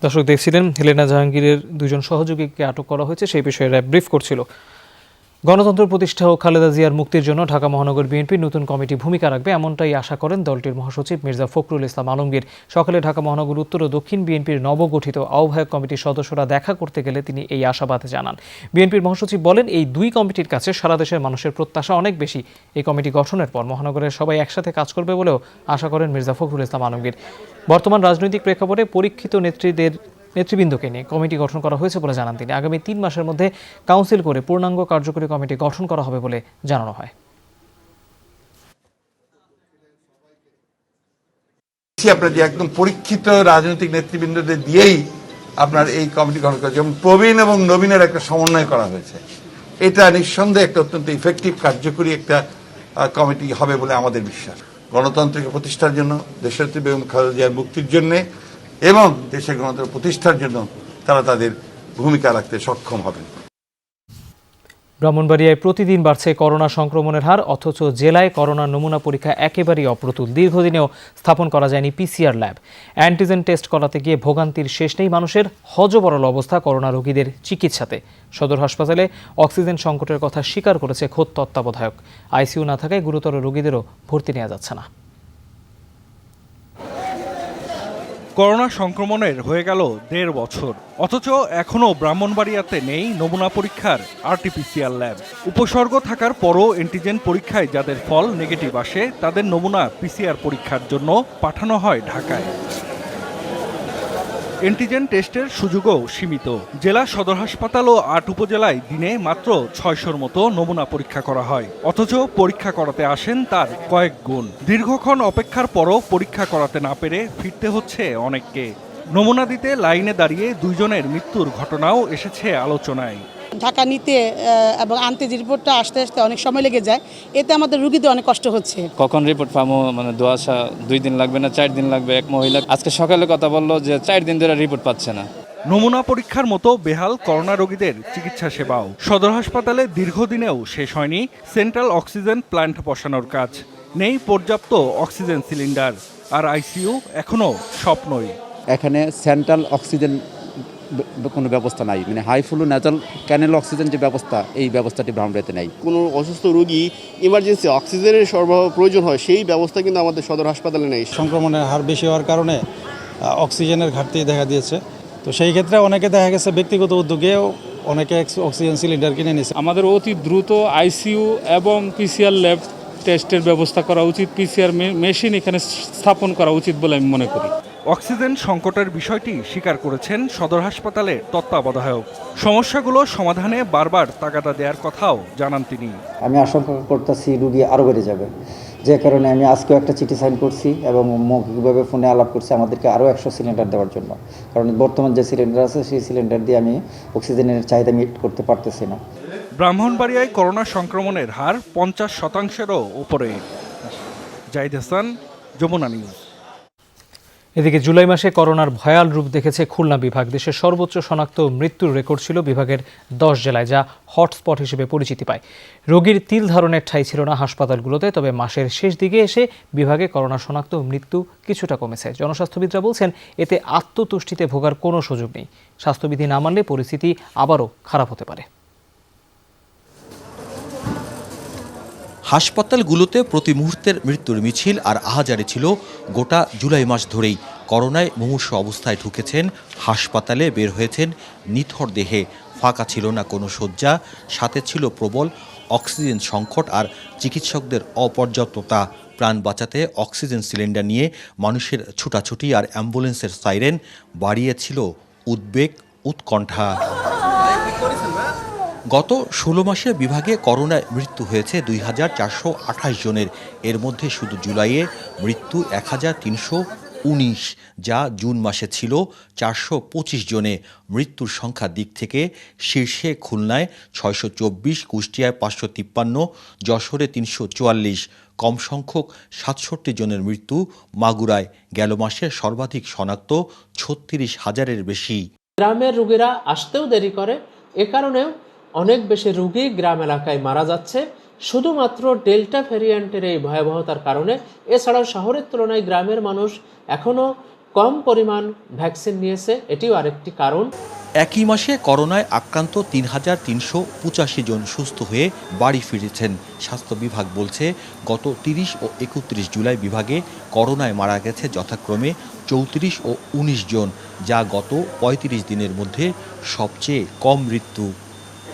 দর্শক দেখছিলেন হেলেনা জাহাঙ্গীরের 2 জন সহযোগীকে আটক করা হয়েছে, সেই বিষয়ে র্যাব ব্রিফ করছিল। গণতন্ত্র প্রতিষ্ঠা ও খালেদা জিয়ার মুক্তির জন্য ঢাকা মহানগর বিএনপির নতুন কমিটি ভূমিকা রাখবে, এমনটাই আশা করেন দলটির মহাসচিব মির্জা ফখরুল ইসলাম আলমগীর। সকালে ঢাকা মহানগর উত্তর ও দক্ষিণ বিএনপির নবগঠিত আহ্বায়ক কমিটির সদস্যরা দেখা করতে গেলে তিনি এই আশাবাদ জানান। বিএনপির মহাসচিব বলেন, এই 2 কমিটির কাছে সারা দেশের মানুষের প্রত্যাশা অনেক বেশি। এই কমিটি গঠনের পর মহানগরের সবাই একসাথে কাজ করবে বলেও আশা করেন মির্জা ফখরুল ইসলাম আলমগীর। বর্তমান রাজনৈতিক প্রেক্ষাপটে পরীক্ষিত নেতৃবৃন্দকে নিয়ে কমিটি গঠন করা হয়েছে বলে জানান তিনি। আগামী 3 মাসের মধ্যে কাউন্সিল করে পূর্ণাঙ্গ কার্যকরী কমিটি গঠন করা হবে বলে জানানো হয়। আপনার যে একদম পরীক্ষিত রাজনৈতিক নেতৃবৃন্দদের দিয়েই আপনার এই কমিটি গঠন করা, যেমন প্রবীণ এবং নবীনের একটা সমন্বয় করা হয়েছে, এটা নিঃসন্দেহে একটা অত্যন্ত ইফেক্টিভ কার্যকরী একটা কমিটি হবে বলে আমাদের বিশ্বাস। গণতন্ত্রকে প্রতিষ্ঠার জন্য, দেশের বেগম খালেদা জিয়ার মুক্তির জন্য এবং দেশের গণতন্ত্র প্রতিষ্ঠার জন্য তারা তাদের ভূমিকা রাখতে সক্ষম হবেন। ব্রাহ্মণবাড়িয়ায় প্রতিদিন বাড়ছে করোনা সংক্রমণের হার, অথচ জেলায় করোনা নমুনা পরীক্ষা একেবারেই অপ্রতুল। দীর্ঘদিনেও স্থাপন করা যায়নি পিসিআর ল্যাব। অ্যান্টিজেন টেস্ট করাতে গিয়ে ভোগান্তির শেষ নেই মানুষের। হযবরল অবস্থা করোনা রোগীদের চিকিৎসাতে। সদর হাসপাতালে অক্সিজেন সংকটের কথা স্বীকার করেছে খোদ তত্ত্বাবধায়ক। আইসিইউ না থাকায় গুরুতর রোগীদেরও ভর্তি নেওয়া যাচ্ছে না। করোনা সংক্রমণের হয়ে গেল 1.5 বছর, অথচ এখনও ব্রাহ্মণবাড়িয়াতে নেই নমুনা পরীক্ষার আরটিপিসিআর ল্যাব। উপসর্গ থাকার পরও অ্যান্টিজেন পরীক্ষায় যাদের ফল নেগেটিভ আসে, তাদের নমুনা পিসিআর পরীক্ষার জন্য পাঠানো হয় ঢাকায়। অ্যান্টিজেন টেস্টের সুযোগও সীমিত। জেলা সদর হাসপাতাল ও 8 উপজেলায় দিনে মাত্র 600-র মতো নমুনা পরীক্ষা করা হয়, অথচ পরীক্ষা করাতে আসেন তার কয়েক গুণ। দীর্ঘক্ষণ অপেক্ষার পরও পরীক্ষা করাতে না পেরে ফিরতে হচ্ছে অনেককে। নমুনা দিতে লাইনে দাঁড়িয়ে 2 জনের মৃত্যুর ঘটনাও এসেছে আলোচনায়। ঢাকা নিতে এবং আনতে যে রিপোর্টটা আসতে আসতে অনেক সময় লেগে যায়, এতে আমাদের রুগীদের অনেক কষ্ট হচ্ছে। কখন রিপোর্ট পাবো, মানে দোয়াশা 2 দিন লাগবে না 4 দিন লাগবে। এক মহিলা আজকে সকালে কথা বললো যে 4 দিন ধরে রিপোর্ট পাচ্ছে না। নমুনা পরীক্ষার মতো বেহাল করোনা রোগীদের চিকিৎসা সেবাও। সদর হাসপাতালে দীর্ঘদিনেও শেষ হয়নি সেন্ট্রাল অক্সিজেন প্ল্যান্ট বসানোর কাজ। নেই পর্যাপ্ত অক্সিজেন সিলিন্ডার, আর আইসিইউ এখনও স্বপ্নই। এখানে সেন্ট্রাল অক্সিজেন কোনো ব্যবস্থা নাই, মানে হাই ফ্লো ন্যাচারাল ক্যানেল অক্সিজেন যে ব্যবস্থা, এই ব্যবস্থাটি ব্রাহ্মণবাড়িয়াতে নাই। কোনো অসুস্থ রোগী ইমার্জেন্সি অক্সিজেনের সরবরাহ প্রয়োজন হয়, সেই ব্যবস্থা কিন্তু আমাদের সদর হাসপাতালে নেই। সংক্রমণের হার বেশি হওয়ার কারণে অক্সিজেনের ঘাটতি দেখা দিয়েছে। তো সেই ক্ষেত্রে অনেকে দেখা গেছে ব্যক্তিগত উদ্যোগেও অনেকে অক্সিজেন সিলিন্ডার কিনে নিয়েছে। আমাদের অতি দ্রুত আইসিইউ এবং পিসিআর ল্যাব টেস্টের ব্যবস্থা করা উচিত, পিসিআর মেশিন এখানে স্থাপন করা উচিত বলে আমি মনে করি। অক্সিজেন সংকটের বিষয়টি স্বীকার করেছেন সদর হাসপাতালের তত্ত্বাবধায়ক। সমস্যাগুলো সমাধানে বারবার তাগাদা দেওয়ার কথাও জানান তিনি। আমি আশঙ্কা করতেছি রুগী আরও বেড়ে যাবে, যে কারণে আমি আজকেও একটা চিঠি সাইন করছি এবং মৌখিকভাবে ফোনে আলাপ করছি আমাদেরকে আরও 100 সিলিন্ডার দেওয়ার জন্য। কারণ বর্তমান যে সিলিন্ডার আছে সেই সিলিন্ডার দিয়ে আমি অক্সিজেনের চাহিদা মিট করতে পারতেছি না। ব্রাহ্মণবাড়িয়ায় করোনা সংক্রমণের হার 50%-রও উপরে। জাহিদ হাসান, যমুনা নিউজ। এদিকে জুলাই মাসে করোনার ভয়াল রূপ দেখেছে খুলনা বিভাগ। দেশের সর্বোচ্চ শনাক্ত মৃত্যুর রেকর্ড ছিল বিভাগের 10 জেলায়, যা হটস্পট হিসেবে পরিচিতি পায়। রোগীর তিল ধারণের ঠাঁই ছিল না হাসপাতালগুলোতে, তবে মাসের শেষ দিকে এসে বিভাগে করোনা শনাক্ত মৃত্যু কিছুটা কমেছে। জনস্বাস্থ্যবিদরা বলছেন এতে আত্মতুষ্টিতে ভোগার কোনো সুযোগ নেই। স্বাস্থ্যবিধি না মানলে পরিস্থিতি আবারও খারাপ হতে পারে। হাসপাতালগুলোতে প্রতি মুহূর্তের মৃত্যুর মিছিল আর আহাজারি ছিল গোটা জুলাই মাস ধরেই। করোনায় মুমূর্ষু অবস্থায় ঢুকেছেন হাসপাতালে, বের হয়েছেন নিথর দেহে। ফাঁকা ছিল না কোনো শয্যা, সাথে ছিল প্রবল অক্সিজেন সংকট আর চিকিৎসকদের অপর্যাপ্ততা। প্রাণ বাঁচাতে অক্সিজেন সিলিন্ডার নিয়ে মানুষের ছুটাছুটি আর অ্যাম্বুলেন্সের সাইরেন বাড়িয়েছিল উদ্বেগ, উৎকণ্ঠা। গত 16 মাসে বিভাগে করোনায় মৃত্যু হয়েছে 2428 জনের। এর মধ্যে শুধু জুলাইয়ে মৃত্যু 1319, যা জুন মাসে ছিল 425 জনে। মৃত্যুর সংখ্যার দিক থেকে শীর্ষে খুলনায় 624, কুষ্টিয়ায় 553, যশোরে 344। কম সংখ্যক 67 জনের মৃত্যু মাগুরায়। গেল মাসে সর্বাধিক শনাক্ত 36,000-এর বেশি। গ্রামের রোগীরা আসতেও দেরি করে, এ কারণেও অনেক বেশি রোগী গ্রাম এলাকায় মারা যাচ্ছে শুধুমাত্র ডেল্টা ভ্যারিয়েন্টের এই ভয়াবহতার কারণে। এছাড়াও শহরের তুলনায় গ্রামের মানুষ এখনও কম পরিমাণ ভ্যাকসিন নিয়েছে, এটিও আরেকটি কারণ। একই মাসে করোনায় আক্রান্ত 3,385 জন সুস্থ হয়ে বাড়ি ফিরেছেন। স্বাস্থ্য বিভাগ বলছে গত 30 ও 31 জুলাই বিভাগে করোনায় মারা গেছে যথাক্রমে 34 ও 19 জন, যা গত 35 দিনের মধ্যে সবচেয়ে কম মৃত্যু।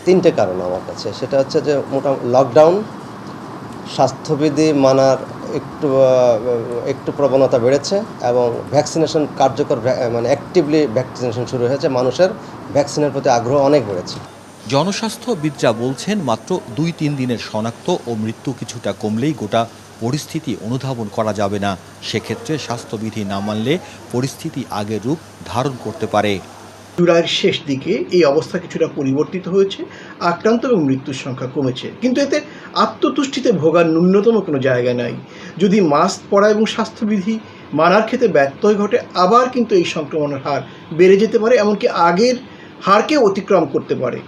3টে কারণ আমার কাছে, সেটা হচ্ছে যে মোটামুটি লকডাউন, স্বাস্থ্যবিধি মানার একটু প্রবণতা বেড়েছে এবং ভ্যাকসিনেশন কার্যকর মানে অ্যাক্টিভলি ভ্যাকসিনেশন শুরু হয়েছে, মানুষের ভ্যাকসিনের প্রতি আগ্রহ অনেক বেড়েছে। জনস্বাস্থ্যবিদরা বলছেন মাত্র 2-3 দিনের শনাক্ত ও মৃত্যু কিছুটা কমলেই গোটা পরিস্থিতি অনুধাবন করা যাবে না। সেক্ষেত্রে স্বাস্থ্যবিধি না মানলে পরিস্থিতি আগের রূপ ধারণ করতে পারে। জুলাইয়ের শেষ দিকে এই অবস্থা কিছুটা পরিবর্তিত হয়েছে, আক্রান্ত এবং মৃত্যুর সংখ্যা কমেছে, কিন্তু এতে আত্মতুষ্টিতে ভোগার ন্যূনতম কোনো জায়গা নাই। যদি মাস্ক পরা এবং স্বাস্থ্যবিধি মানার ক্ষেত্রে ব্যত্যয় ঘটে, আবার কিন্তু এই সংক্রমণের হার বেড়ে যেতে পারে, এমনকি আগের হারকে অতিক্রম করতে পারে।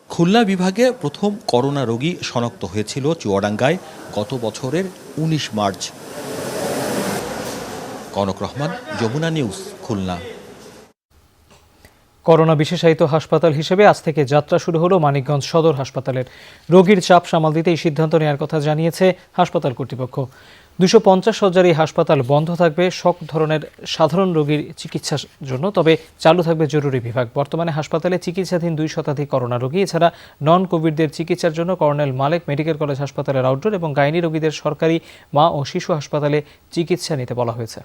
খুলনা বিভাগে প্রথম করোনা রোগী শনাক্ত হয়েছিল চুয়াডাঙ্গায় গত বছরের 19 March. Konok Rahman, Jamuna News, Khulna. Corona বিশেষায়িত হাসপাতাল হিসেবে আজ থেকে যাত্রা শুরু হলো মানিকগঞ্জ সদর হাসপাতালের। রোগীর চাপ সামাল দিতে এই সিদ্ধান্ত নেওয়ার কথা জানিয়েছে হাসপাতাল কর্তৃপক্ষ। 250 শয্যার এই হাসপাতাল বন্ধ থাকবে সব ধরনের সাধারণ রোগীর চিকিৎসার জন্য, তবে চালু থাকবে জরুরি বিভাগ। বর্তমানে হাসপাতালে চিকিৎসাধীন 2 শতাধিক করোনা রোগী। এছাড়া নন কোভিডদের চিকিৎসার জন্য কর্নেল মালেক মেডিকেল কলেজ হাসপাতালের আউটডোর এবং গাইনি রোগীদের সরকারি মা ও শিশু হাসপাতালে চিকিৎসা নিতে বলা হয়েছে।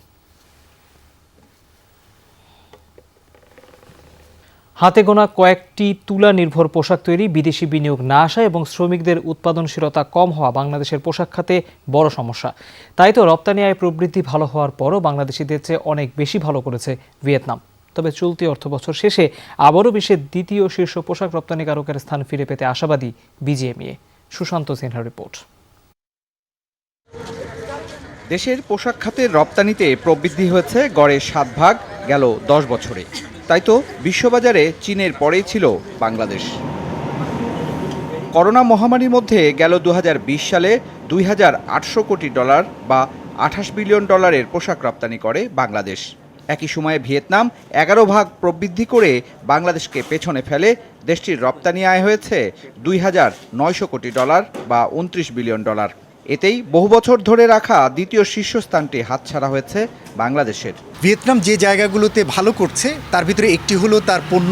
হাতে গোনা কয়েকটি তুলা নির্ভর পোশাক তৈরি, বিদেশি বিনিয়োগ না আসা এবং শ্রমিকদের উৎপাদনশীলতা কম হওয়া বাংলাদেশের পোশাক খাতে বড় সমস্যা। তাই তো রপ্তানি আয় প্রবৃদ্ধি ভালো হওয়ার পরও বাংলাদেশিদের চেয়ে অনেক বেশি ভালো করেছে ভিয়েতনাম। তবে চলতি অর্থবছর শেষে আবারও বিশ্বের দ্বিতীয় শীর্ষ পোশাক রপ্তানিকারকের স্থান ফিরে পেতে আশাবাদী বিজিএমইএ। সুশান্ত সিনহার রিপোর্ট। দেশের পোশাক খাতের রপ্তানিতে প্রবৃদ্ধি হয়েছে গড়ে 7 ভাগ গেল 10 বছরে। তাই তো বিশ্ববাজারে চীনের পরেই ছিল বাংলাদেশ। করোনা মহামারীর মধ্যে গেল 2020 সালে $2,800 কোটি বা $28 বিলিয়ন পোশাক রপ্তানি করে বাংলাদেশ। একই সময়ে ভিয়েতনাম 11 ভাগ প্রবৃদ্ধি করে বাংলাদেশকে পেছনে ফেলে দেশটির রপ্তানি আয় হয়েছে $2,900 কোটি বা $29 বিলিয়ন। এতেই বহু বছর ধরে রাখা দ্বিতীয় শীর্ষস্থানটি হাতছাড়া হয়েছে বাংলাদেশের। ভিয়েতনাম যে জায়গাগুলোতে ভালো করছে তার ভিতরে একটি হলো তার পণ্য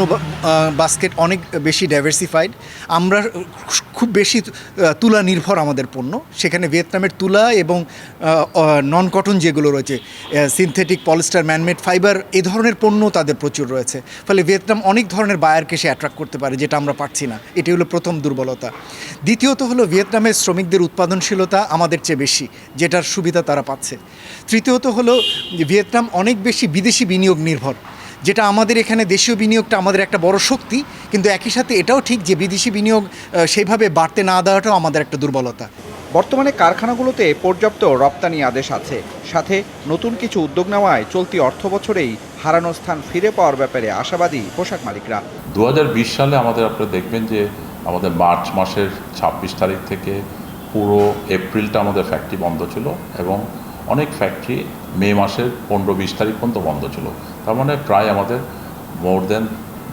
বাস্কেট অনেক বেশি ডাইভার্সিফাইড। আমরা খুব বেশি তুলা নির্ভর আমাদের পণ্য, সেখানে ভিয়েতনামের তুলা এবং নন কটন যেগুলো রয়েছে, সিনথেটিক, পলিস্টার, ম্যানমেড ফাইবার, এই ধরনের পণ্য তাদের প্রচুর রয়েছে। ফলে ভিয়েতনাম অনেক ধরনের বায়ারকে সে অ্যাট্রাক্ট করতে পারে, যেটা আমরা পারছি না। এটি হলো প্রথম দুর্বলতা। দ্বিতীয়ত হলো ভিয়েতনামের শ্রমিকদের উৎপাদনশীলতা আমাদের চেয়ে বেশি, যেটার সুবিধা তারা পাচ্ছে। তৃতীয়ত হলো ভিয়েতনাম অনেক বেশি বিদেশি বিনিয়োগ নির্ভর, যেটা আমাদের এখানে দেশীয় বিনিয়োগটা আমাদের একটা বড় শক্তি, কিন্তু একই সাথে এটাও ঠিক যে বিদেশি বিনিয়োগ সেইভাবে বাড়তে না দেওয়াটাও আমাদের একটা দুর্বলতা। বর্তমানে কারখানাগুলোতে পর্যাপ্ত রপ্তানি আদেশ আছে, সাথে নতুন কিছু উদ্যোগ নেওয়ায় চলতি অর্থবছরেই হারানো স্থান ফিরে পাওয়ার ব্যাপারে আশাবাদী পোশাক মালিকরা। 2020 সালে আপনারা দেখবেন যে আমাদের মার্চ মাসের 26 তারিখ থেকে পুরো এপ্রিলটা আমাদের ফ্যাক্টরি বন্ধ ছিল এবং অনেক ফ্যাক্টরি মে মাসের 15-20 তারিখ পর্যন্ত বন্ধ ছিল। তার মানে প্রায় আমাদের মোর দেন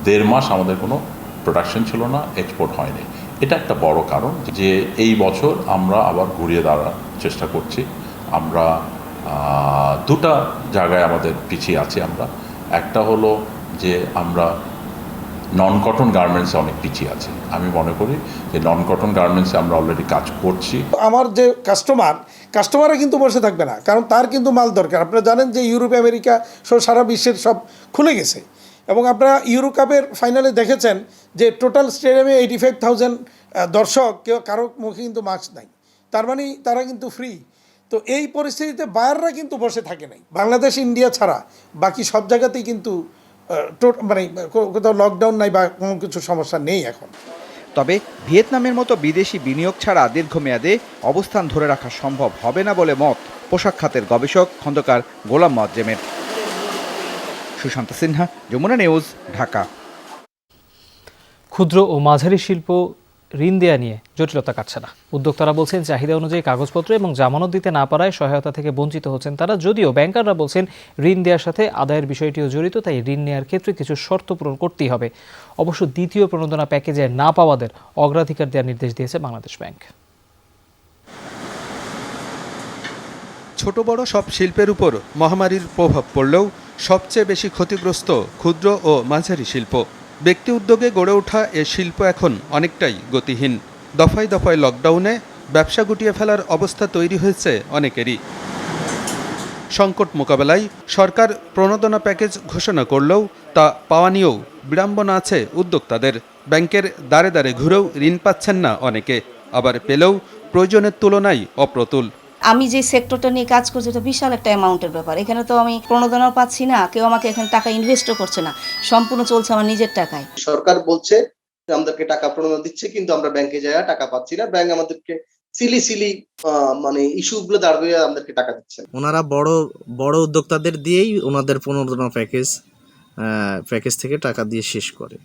1.5 মাস আমাদের কোনো প্রোডাকশন ছিল না, এক্সপোর্ট হয়নি। এটা একটা বড় কারণ যে এই বছর আমরা আবার ঘুরিয়ে দাঁড়ার চেষ্টা করছি। আমরা দুটা জায়গায় আমাদের পিছিয়ে আছি আমরা। একটা হলো যে আমরা নন কটন গার্মেন্টসে অনেক পিছিয়ে আছি। আমি মনে করি যে নন কটন গার্মেন্টসে আমরা অলরেডি কাজ করছি। আমার যে কাস্টমাররা কিন্তু বসে থাকবে না, কারণ তার কিন্তু মাল দরকার। আপনারা জানেন যে ইউরোপ, আমেরিকা সহ সারা বিশ্বের সব খুলে গেছে এবং আপনারা ইউরো কাপের ফাইনালে দেখেছেন যে টোটাল স্টেডিয়ামে 85,000 দর্শক, কারো মুখে কিন্তু মাস্ক নাই। তার মানে তারা কিন্তু ফ্রি। তো এই পরিস্থিতিতে বায়াররা কিন্তু বসে থাকে নাই। বাংলাদেশ, ইন্ডিয়া ছাড়া বাকি সব জায়গাতেই কিন্তু মানে কোথাও লকডাউন নাই বা কোনো কিছু সমস্যা নেই এখন। তবে ভিয়েতনামের মতো বিদেশি বিনিয়োগ ছাড়া দীর্ঘমেয়াদে অবস্থান ধরে রাখা সম্ভব হবে না বলে মত পোশাক খাতের গবেষক খন্দকার গোলাম মোয়াজ্জেমের। সুশান্ত সিনহা, যমুনা নিউজ, ঢাকা। ক্ষুদ্র ও মাঝারি শিল্প ঋণ দেয়া নিয়ে জটিলতা কাটছে না। উদ্যোক্তারা বলছেন চাহিদা অনুযায়ী কাগজপত্র এবং জামানত দিতে না পারায় সহায়তা থেকে বঞ্চিত হচ্ছেন তারা। যদিও ব্যাংকাররা বলছেন ঋণ দেওয়ার সাথে আদায়ের বিষয়টিও জড়িত, তাই ঋণ নেওয়ার ক্ষেত্রে কিছু শর্ত পূরণ করতেই হবে। অবশ্য দ্বিতীয় প্রণোদনা প্যাকেজে না পাওয়াদের অগ্রাধিকার দেওয়ার নির্দেশ দিয়েছে বাংলাদেশ ব্যাংক। ছোট বড় সব শিল্পের উপর মহামারীর প্রভাব পড়লেও সবচেয়ে বেশি ক্ষতিগ্রস্ত ক্ষুদ্র ও মাঝারি শিল্প। ব্যক্তি উদ্যোগে গড়ে ওঠা এ শিল্প এখন অনেকটাই গতিহীন। দফায় দফায় লকডাউনে ব্যবসা গুটিয়ে ফেলার অবস্থা তৈরি হয়েছে অনেকেরই। সংকট মোকাবেলায় সরকার প্রণোদনা প্যাকেজ ঘোষণা করলেও তা পাওয়া নিয়েও বিড়ম্বনা আছে উদ্যোক্তাদের। ব্যাংকের দ্বারে দ্বারে ঘুরেও ঋণ পাচ্ছেন না অনেকে, আবার পেলেও প্রয়োজনের তুলনায় অপ্রতুল। আমি যে সেক্টরটা নিয়ে কাজ করছি এটা বিশাল একটা অ্যামাউন্টের ব্যাপার। এখানে তো আমি প্রণোদনাও পাচ্ছি না, কেউ আমাকে এখানে টাকা ইনভেস্টও করছে না, সম্পূর্ণ চলছে আমার নিজের টাকায়। সরকার বলছে আমাদেরকে টাকা প্রণোদনা দিচ্ছে, কিন্তু আমরা ব্যাংকে যাই টাকা পাচ্ছি না। ব্যাংক আমাদেরকে সিলি মানে ইস্যুগুলো দাঁড়িয়ে আমাদেরকে টাকা দিচ্ছে। ওনারা বড় উদ্যোক্তাদের দিয়েই ওনাদের প্রণোদনা প্যাকেজ থেকে টাকা দিয়ে শেষ করে।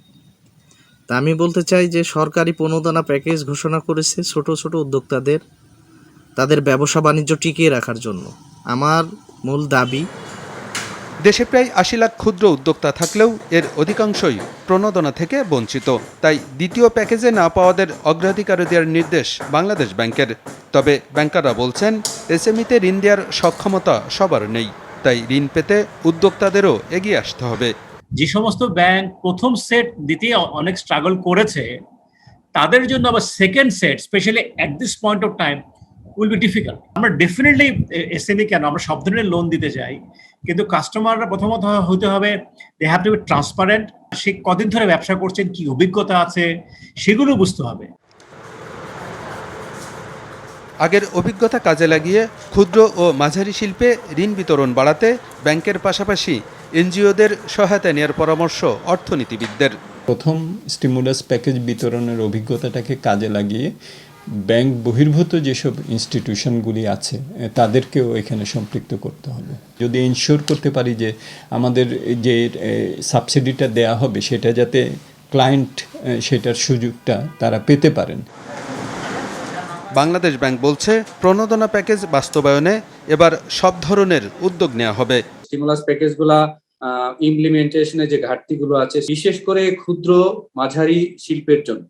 তা আমি বলতে চাই যে সরকারি প্রণোদনা প্যাকেজ ঘোষণা করেছে ছোট ছোট উদ্যোক্তাদের তাদের ব্যবসা বাণিজ্য টিকিয়ে রাখার জন্য। আমার মূল দাবি, দেশে প্রায় 80 লাখ ক্ষুদ্র উদ্যোক্তা থাকলেও এর অধিকাংশই প্রণোদনা থেকে বঞ্চিত। তাই দ্বিতীয় প্যাকেজে না পাওয়াদের অগ্রাধিকার দেওয়ার নির্দেশ বাংলাদেশ ব্যাংকের। তবে ব্যাংকাররা বলছেন এসএমইতে ঋণ দেওয়ার সক্ষমতা সবার নেই, তাই ঋণ পেতে উদ্যোক্তাদেরও এগিয়ে আসতে হবে। যে সমস্ত ব্যাংক প্রথম সেট দিতে অনেক স্ট্রাগল করেছে, তাদের জন্য আবার second set specially at this point of time will be difficult. আমরা ডেফিনেটলি এসএমই কেন আমরা সব ধরনের লোন দিতে চাই, কিন্তু কাস্টমাররা প্রথমত হতে হবে they have to be transparent. সে কদিন ধরে ব্যবসা করছেন, কি অভিজ্ঞতা আছে, সেগুলো বুঝতে হবে। আগের অভিজ্ঞতা কাজে লাগিয়ে ক্ষুদ্র ও মাঝারি শিল্পে ঋণ বিতরণ বাড়াতে ব্যাংকের পাশাপাশি এনজিওদের সহায়তা নেওয়ার পরামর্শ অর্থনীতিবিদদের। প্রথম স্টিমুলাস প্যাকেজ বিতরণের অভিজ্ঞতাটাকে কাজে লাগিয়ে ব্যাংক বহির্ভূত যেসব ইনস্টিটিউশনগুলি আছে তাদেরকেও এখানে সম্পৃক্ত করতে হবে। যদি ইনশিওর করতে পারি যে আমাদের যে সাবসিডিটা দেয়া হবে সেটা যাতে ক্লায়েন্ট সেটার সুযোগটা তারা পেতে পারেন। বাংলাদেশ ব্যাংক বলছে প্রণোদনা প্যাকেজ বাস্তবায়নে এবার সব ধরনের উদ্যোগ নেওয়া হবে। স্টিমুলাস প্যাকেজগুলা ইমপ্লিমেন্টেশনে যে ঘাটতিগুলো আছে, বিশেষ করে ক্ষুদ্র মাঝারি শিল্পের জন্য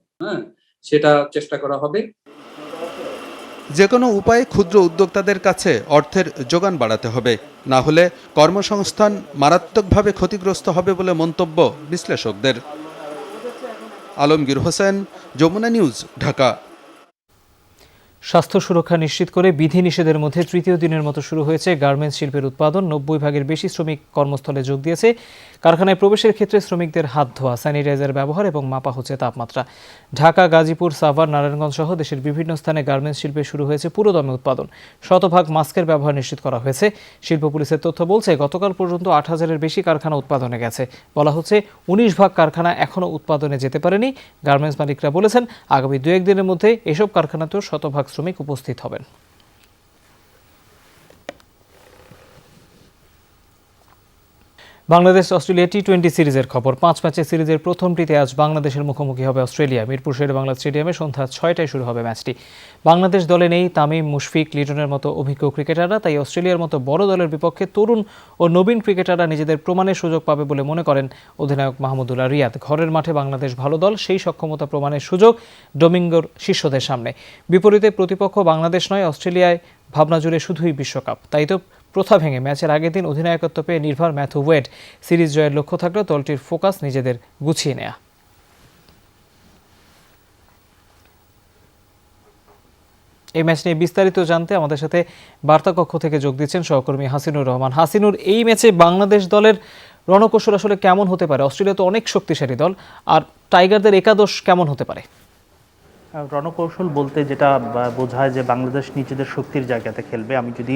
সেটা চেষ্টা করা হবে। যে কোনো উপায়ে ক্ষুদ্র উদ্যোক্তাদের কাছে অর্থের যোগান বাড়াতে হবে, না হলে কর্মসংস্থান মারাত্মকভাবে ক্ষতিগ্রস্ত হবে বলে মন্তব্য বিশ্লেষকদের। আলমগীর হোসেন, যমুনা নিউজ, ঢাকা। স্বাস্থ্য সুরক্ষা নিশ্চিত করে বিধিনিষেধের মধ্যে তৃতীয় দিনের মতো শুরু হয়েছে গার্মেন্টস শিল্পের উৎপাদন। 90 ভাগের বেশি শ্রমিক কর্মস্থলে যোগ দিয়েছে। কারখানায় প্রবেশের ক্ষেত্রে শ্রমিকদের হাত ধোয়া, স্যানিটাইজার ব্যবহার এবং মাপা হচ্ছে তাপমাত্রা। ঢাকা, গাজীপুর, সাভার, নারায়ণগঞ্জ সহ দেশের বিভিন্ন স্থানে গার্মেন্টস শিল্পে শুরু হয়েছে পুরোদমে উৎপাদন। শতভাগ মাস্কের ব্যবহার নিশ্চিত করা হয়েছে। শিল্প পুলিশের তথ্য বলছে গতকাল পর্যন্ত 8000-এর বেশি কারখানা উৎপাদনে গেছে। বলা হচ্ছে 19 ভাগ কারখানা এখনও উৎপাদনে যেতে পারেনি। গার্মেন্টস মালিকরা বলেছেন আগামী 2-1 দিনের মধ্যে এসব কারখানাতেও শতভাগ শ্রমিক উপস্থিত হবেন। বাংলাদেশ অস্ট্রেলিয়া টি-20 সিরিজের খবর। 5 ম্যাচের সিরিজের প্রথমটিতে আজ বাংলাদেশের মুখোমুখি হবে অস্ট্রেলিয়া। মিরপুর শেরেবাংলা স্টেডিয়ামে সন্ধ্যা 6টায় শুরু হবে ম্যাচটি। বাংলাদেশ দলে নেই তামিম, মুশফিক, লিটনের মতো অভিজ্ঞ ক্রিকেটাররা, তাই অস্ট্রেলিয়ার মতো বড় দলের বিপক্ষে তরুণ ও নবীন ক্রিকেটাররা নিজেদের প্রমাণের সুযোগ পাবে বলে মনে করেন অধিনায়ক মাহমুদুল্লাহ রিয়াদ। ঘরের মাঠে বাংলাদেশ ভালো দল, সেই সক্ষমতা প্রমাণের সুযোগ ডোমিঙ্গোর শিষ্যদের সামনে। বিপরীতে প্রতিপক্ষ বাংলাদেশ নয়, অস্ট্রেলিয়ায় ভাবনা জুড়ে শুধুই বিশ্বকাপ। তাই তো প্রথা ভেঙে ম্যাচের আগের দিন অধিনায়কত্ব পেয়ে নির্ভর ম্যাথু ওয়েড। সিরিজ জয়ের লক্ষ্য থাকলেও দলটির ফোকাস নিজেদের গুছিয়ে নেয়া। এই ম্যাচ নিয়ে বিস্তারিত জানতে আমাদের সাথে বার্তা কক্ষ থেকে যোগ দিচ্ছেন সহকর্মী হাসিনুর রহমান। হাসিনুর, এই ম্যাচে বাংলাদেশ দলের রণকৌশল আসলে কেমন হতে পারে? অস্ট্রেলিয়া তো অনেক শক্তিশালী দল, আর টাইগারদের একাদশ কেমন হতে পারে? রণকৌশল বলতে যেটা বোঝায় যে বাংলাদেশ নিজেদের শক্তির জায়গাতে খেলবে। আমি যদি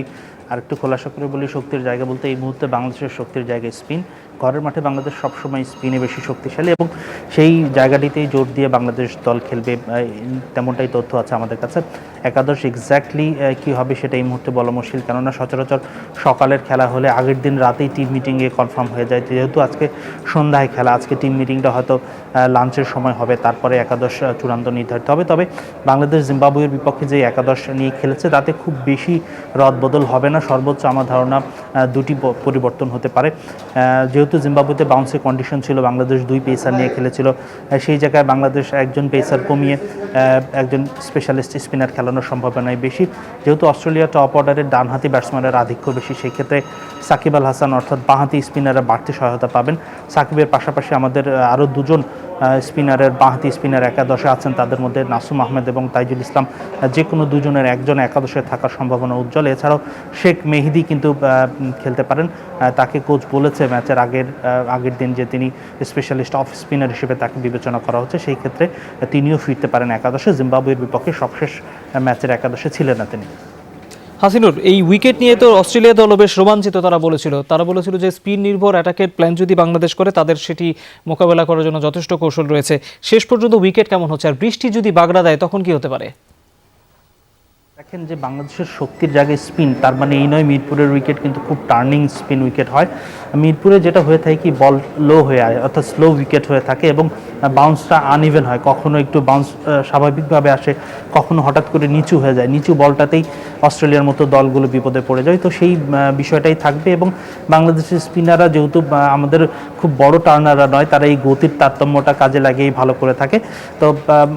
আরেকটু খোলাসা করে বলি, শক্তির জায়গা বলতে এই মুহূর্তে বাংলাদেশের শক্তির জায়গায় স্পিন। ঘরের মাঠে বাংলাদেশ সবসময় স্পিনে বেশি শক্তিশালী এবং সেই জায়গাটিতেই জোর দিয়ে বাংলাদেশ দল খেলবে, তেমনটাই তথ্য আছে আমাদের কাছে। একাদশ এক্স্যাক্টলি কী হবে সেটা এই মুহূর্তে বলা মুশকিল, কেননা সচরাচর সকালের খেলা হলে আগের দিন রাতেই টিম মিটিংয়ে কনফার্ম হয়ে যায়। যেহেতু আজকে সন্ধ্যায় খেলা, আজকে টিম মিটিংটা হয়তো লাঞ্চের সময় হবে, তারপরে একাদশ চূড়ান্ত নির্ধারিত হবে। তবে বাংলাদেশ জিম্বাবুয়ের বিপক্ষে যে একাদশ নিয়ে খেলেছে তাতে খুব বেশি রদবদল হবে না। সর্বোচ্চ আমার ধারণা দুটি পরিবর্তন হতে পারে। যেহেতু জিম্বাবুয়েতে বাউন্সের কন্ডিশন ছিল, বাংলাদেশ 2 পেসার নিয়ে খেলেছিল, সেই জায়গায় বাংলাদেশ একজন পেসার কমিয়ে একজন স্পেশালিস্ট স্পিনার খেলানোর সম্ভাবনাই বেশি। যেহেতু অস্ট্রেলিয়া টপ অর্ডারের ডানহাতি ব্যাটসম্যানের আধিক্য বেশি, সেই ক্ষেত্রে সাকিব আল হাসান অর্থাৎ বাঁহাতি স্পিনাররা বাড়তি সহায়তা পাবেন। সাকিবের পাশাপাশি আমাদের আরও দুজন স্পিনারের বাঁহাতি স্পিনার একাদশে আছেন, তাদের মধ্যে নাসুম আহমেদ এবং তাইজুল ইসলাম। যে কোনো দুজনের একজন একাদশে থাকার সম্ভাবনা উজ্জ্বল। এছাড়াও শেখ মেহেদি কিন্তু খেলতে পারেন, তাকে কোচ বলেছে ম্যাচের আগের দিন যে তিনি স্পেশালিস্ট অফ স্পিনার হিসেবে তাকে বিবেচনা করা হচ্ছে, সেই ক্ষেত্রে তিনিও ফিরতে পারেন একাদশে। জিম্বাবুয়ের বিপক্ষে সবশেষ ম্যাচের একাদশে ছিলেন না তিনি। হাসিনুর, এই উইকেট নিয়ে তো অস্ট্রেলিয়া দল বেশ রোমাঞ্চিত। তারা বলেছিল যে স্পিন নির্ভর অ্যাটাকের প্ল্যান যদি বাংলাদেশ করে তাদের সেটি মোকাবেলা করার জন্য যথেষ্ট কৌশল রয়েছে। শেষ পর্যন্ত উইকেট কেমন হচ্ছে, আর বৃষ্টি যদি বাগড়া দেয় তখন কি হতে পারে? দেখেন যে বাংলাদেশের শক্তির জায়গায় স্পিন, তার মানে এই নয় মিরপুরের উইকেট কিন্তু খুব টার্নিং স্পিন উইকেট হয়। মিরপুরে যেটা হয়ে থাকে কি, বল লো হয়ে আসে অর্থাৎ স্লো উইকেট হয়ে থাকে এবং বাউন্সটা আনইভেন হয়। কখনো একটু বাউন্স স্বাভাবিকভাবে আসে, কখনো হঠাৎ করে নিচু হয়ে যায়। নিচু বলটাতেই অস্ট্রেলিয়ার মতো দলগুলো বিপদে পড়ে যায়। তো সেই বিষয়টাই থাকবে এবং বাংলাদেশের স্পিনাররা যেহেতু আমাদের খুব বড় টার্নাররা নয়, তারা এই গতির তারতম্যটা কাজে লাগিয়েই ভালো করে থাকে। তো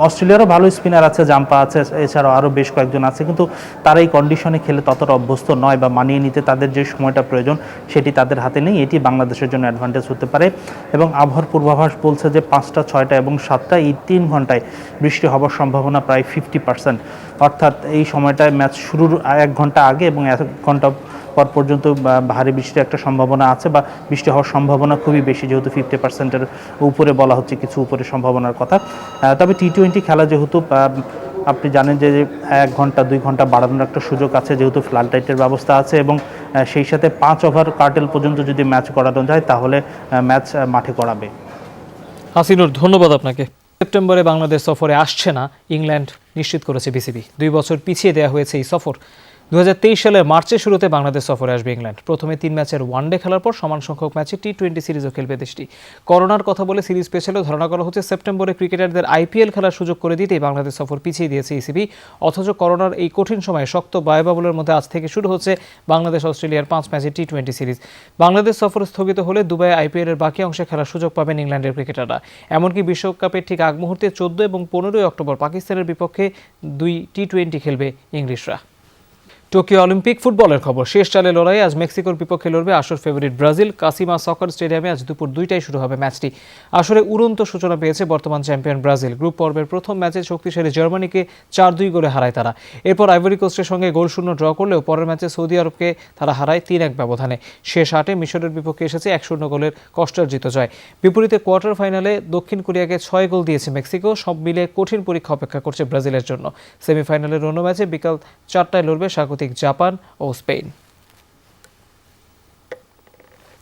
অস্ট্রেলিয়ারও ভালো স্পিনার আছে, জাম্পা আছে, এছাড়াও আরও বেশ কয়েকজন আছে, কিন্তু তারা এই কন্ডিশনে খেলে ততটা অভ্যস্ত নয় বা মানিয়ে নিতে তাদের যে সময়টা প্রয়োজন সেটি তাদের হাতে নেই। এটি বাংলাদেশের জন্য অ্যাডভান্টেজ হতে পারে এবং আবহাওয়ার পূর্বাভাস বলছে যে 5টা, 6টা এবং 7টা এই 3 ঘন্টায় বৃষ্টি হওয়ার সম্ভাবনা প্রায় 50%। অর্থাৎ এই সময়টায় ম্যাচ শুরুর 1 ঘন্টা আগে এবং 1 ঘন্টা পর পর্যন্ত ভারী বৃষ্টির একটা সম্ভাবনা আছে বা বৃষ্টি হওয়ার সম্ভাবনা খুবই বেশি, যেহেতু 50%-এর উপরে বলা হচ্ছে, কিছু উপরে সম্ভাবনার কথা। তবে টি-20 খেলা যেহেতু আপনি জানেন যে 1 ঘন্টা 2 ঘন্টা বাড়ানোর একটা সুযোগ আছে, যেহেতু ফ্লাড লাইটের ব্যবস্থা আছে এবং সেই সাথে 5 ওভার কার্টেল পর্যন্ত যদি ম্যাচ করানো যায় তাহলে ম্যাচ মাঠে করাবে। হাসিনুর, ধন্যবাদ আপনাকে। সেপ্টেম্বরে বাংলাদেশ সফরে আসছে না ইংল্যান্ড নিশ্চিত করেছে বিসিবি। 2 বছর পিছিয়ে দেওয়া হয়েছে এই সফর। 2023 সালের মার্চের শুরুতে বাংলাদেশ সফরে আসবে ইংল্যান্ড। প্রথমে 3 ম্যাচের ওয়ানডে খেলার পর সমান সংখ্যক ম্যাচে টি-20 সিরিজও খেলবে দেশটি। করোনার কথা বলে সিরিজ পেছালেও ধারণা করা হচ্ছে সেপ্টেম্বরে ক্রিকেটারদের আইপিএল খেলার সুযোগ করে দিতেই বাংলাদেশ সফর পিছিয়ে দিয়েছে ইসিবি। অথচ করোনার এই কঠিন সময়ে শক্ত বায়ুবাবলের মধ্যে আজ থেকে শুরু হচ্ছে বাংলাদেশ অস্ট্রেলিয়ার 5 ম্যাচের টি-20 সিরিজ। বাংলাদেশ সফর স্থগিত হলে দুবাই আইপিএলের বাকি অংশে খেলার সুযোগ পাবেন ইংল্যান্ডের ক্রিকেটাররা। এমনকি বিশ্বকাপের ঠিক আগ মুহূর্তে 14 এবং 15 অক্টোবর পাকিস্তানের বিপক্ষে 2 টি-20 খেলবে ইংলিশরা। টোকিও অলিম্পিক ফুটবলের খবর। শেষ চালে লড়াইয়ে আজ মেক্সিকোর বিপক্ষে লড়বে আসর ফেভারিট ব্রাজিল। কাসিমা সকার স্টেডিয়ামে আজ দুপুর 2টায় শুরু হবে ম্যাচটি। আসরে উড়ন্ত সূচনা পেয়েছে বর্তমান চ্যাম্পিয়ন ব্রাজিল। গ্রুপ পর্বের প্রথম ম্যাচে শক্তিশালী জার্মানিকে 4-2 গোলে হারায় তারা। এরপর আইভরি কোস্টের সঙ্গে গোলশূন্য ড্র করলেও পরের ম্যাচে সৌদি আরবকে তারা হারায় 3-1 ব্যবধানে। শেষ 8-এ মিশরের বিপক্ষে এসেছে 1-0 গোলের কষ্টার্জিত জয়। বিপরীতে কোয়ার্টার ফাইনালে দক্ষিণ কোরিয়াকে 6 গোল দিয়েছে মেক্সিকো। সব মিলে কঠিন পরীক্ষা অপেক্ষা করছে ব্রাজিলের জন্য। সেমিফাইনালের অন্য ম্যাচে বিকাল 4টায় লড়বে স্বাগতিক জাপান ও স্পেন।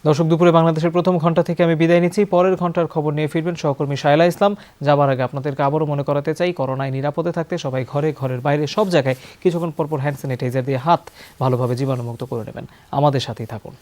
দর্শক, দুপুরে বাংলাদেশের প্রথম ঘন্টা থেকে আমি বিদায় নিচ্ছি। পরের ঘন্টার খবর নিয়ে ফিরবেন সহকর্মী শায়লা ইসলাম। যাবার আগে আপনাদেরকে আবারও মনে করাতে চাই, করোনায় নিরাপদে থাকতে সবাই ঘরে, ঘরের বাইরে সব জায়গায় কিছুক্ষণ পরপর হ্যান্ড স্যানিটাইজার দিয়ে হাত ভালোভাবে জীবাণুমুক্ত করে নেবেন। আমাদের সাথেই থাকুন।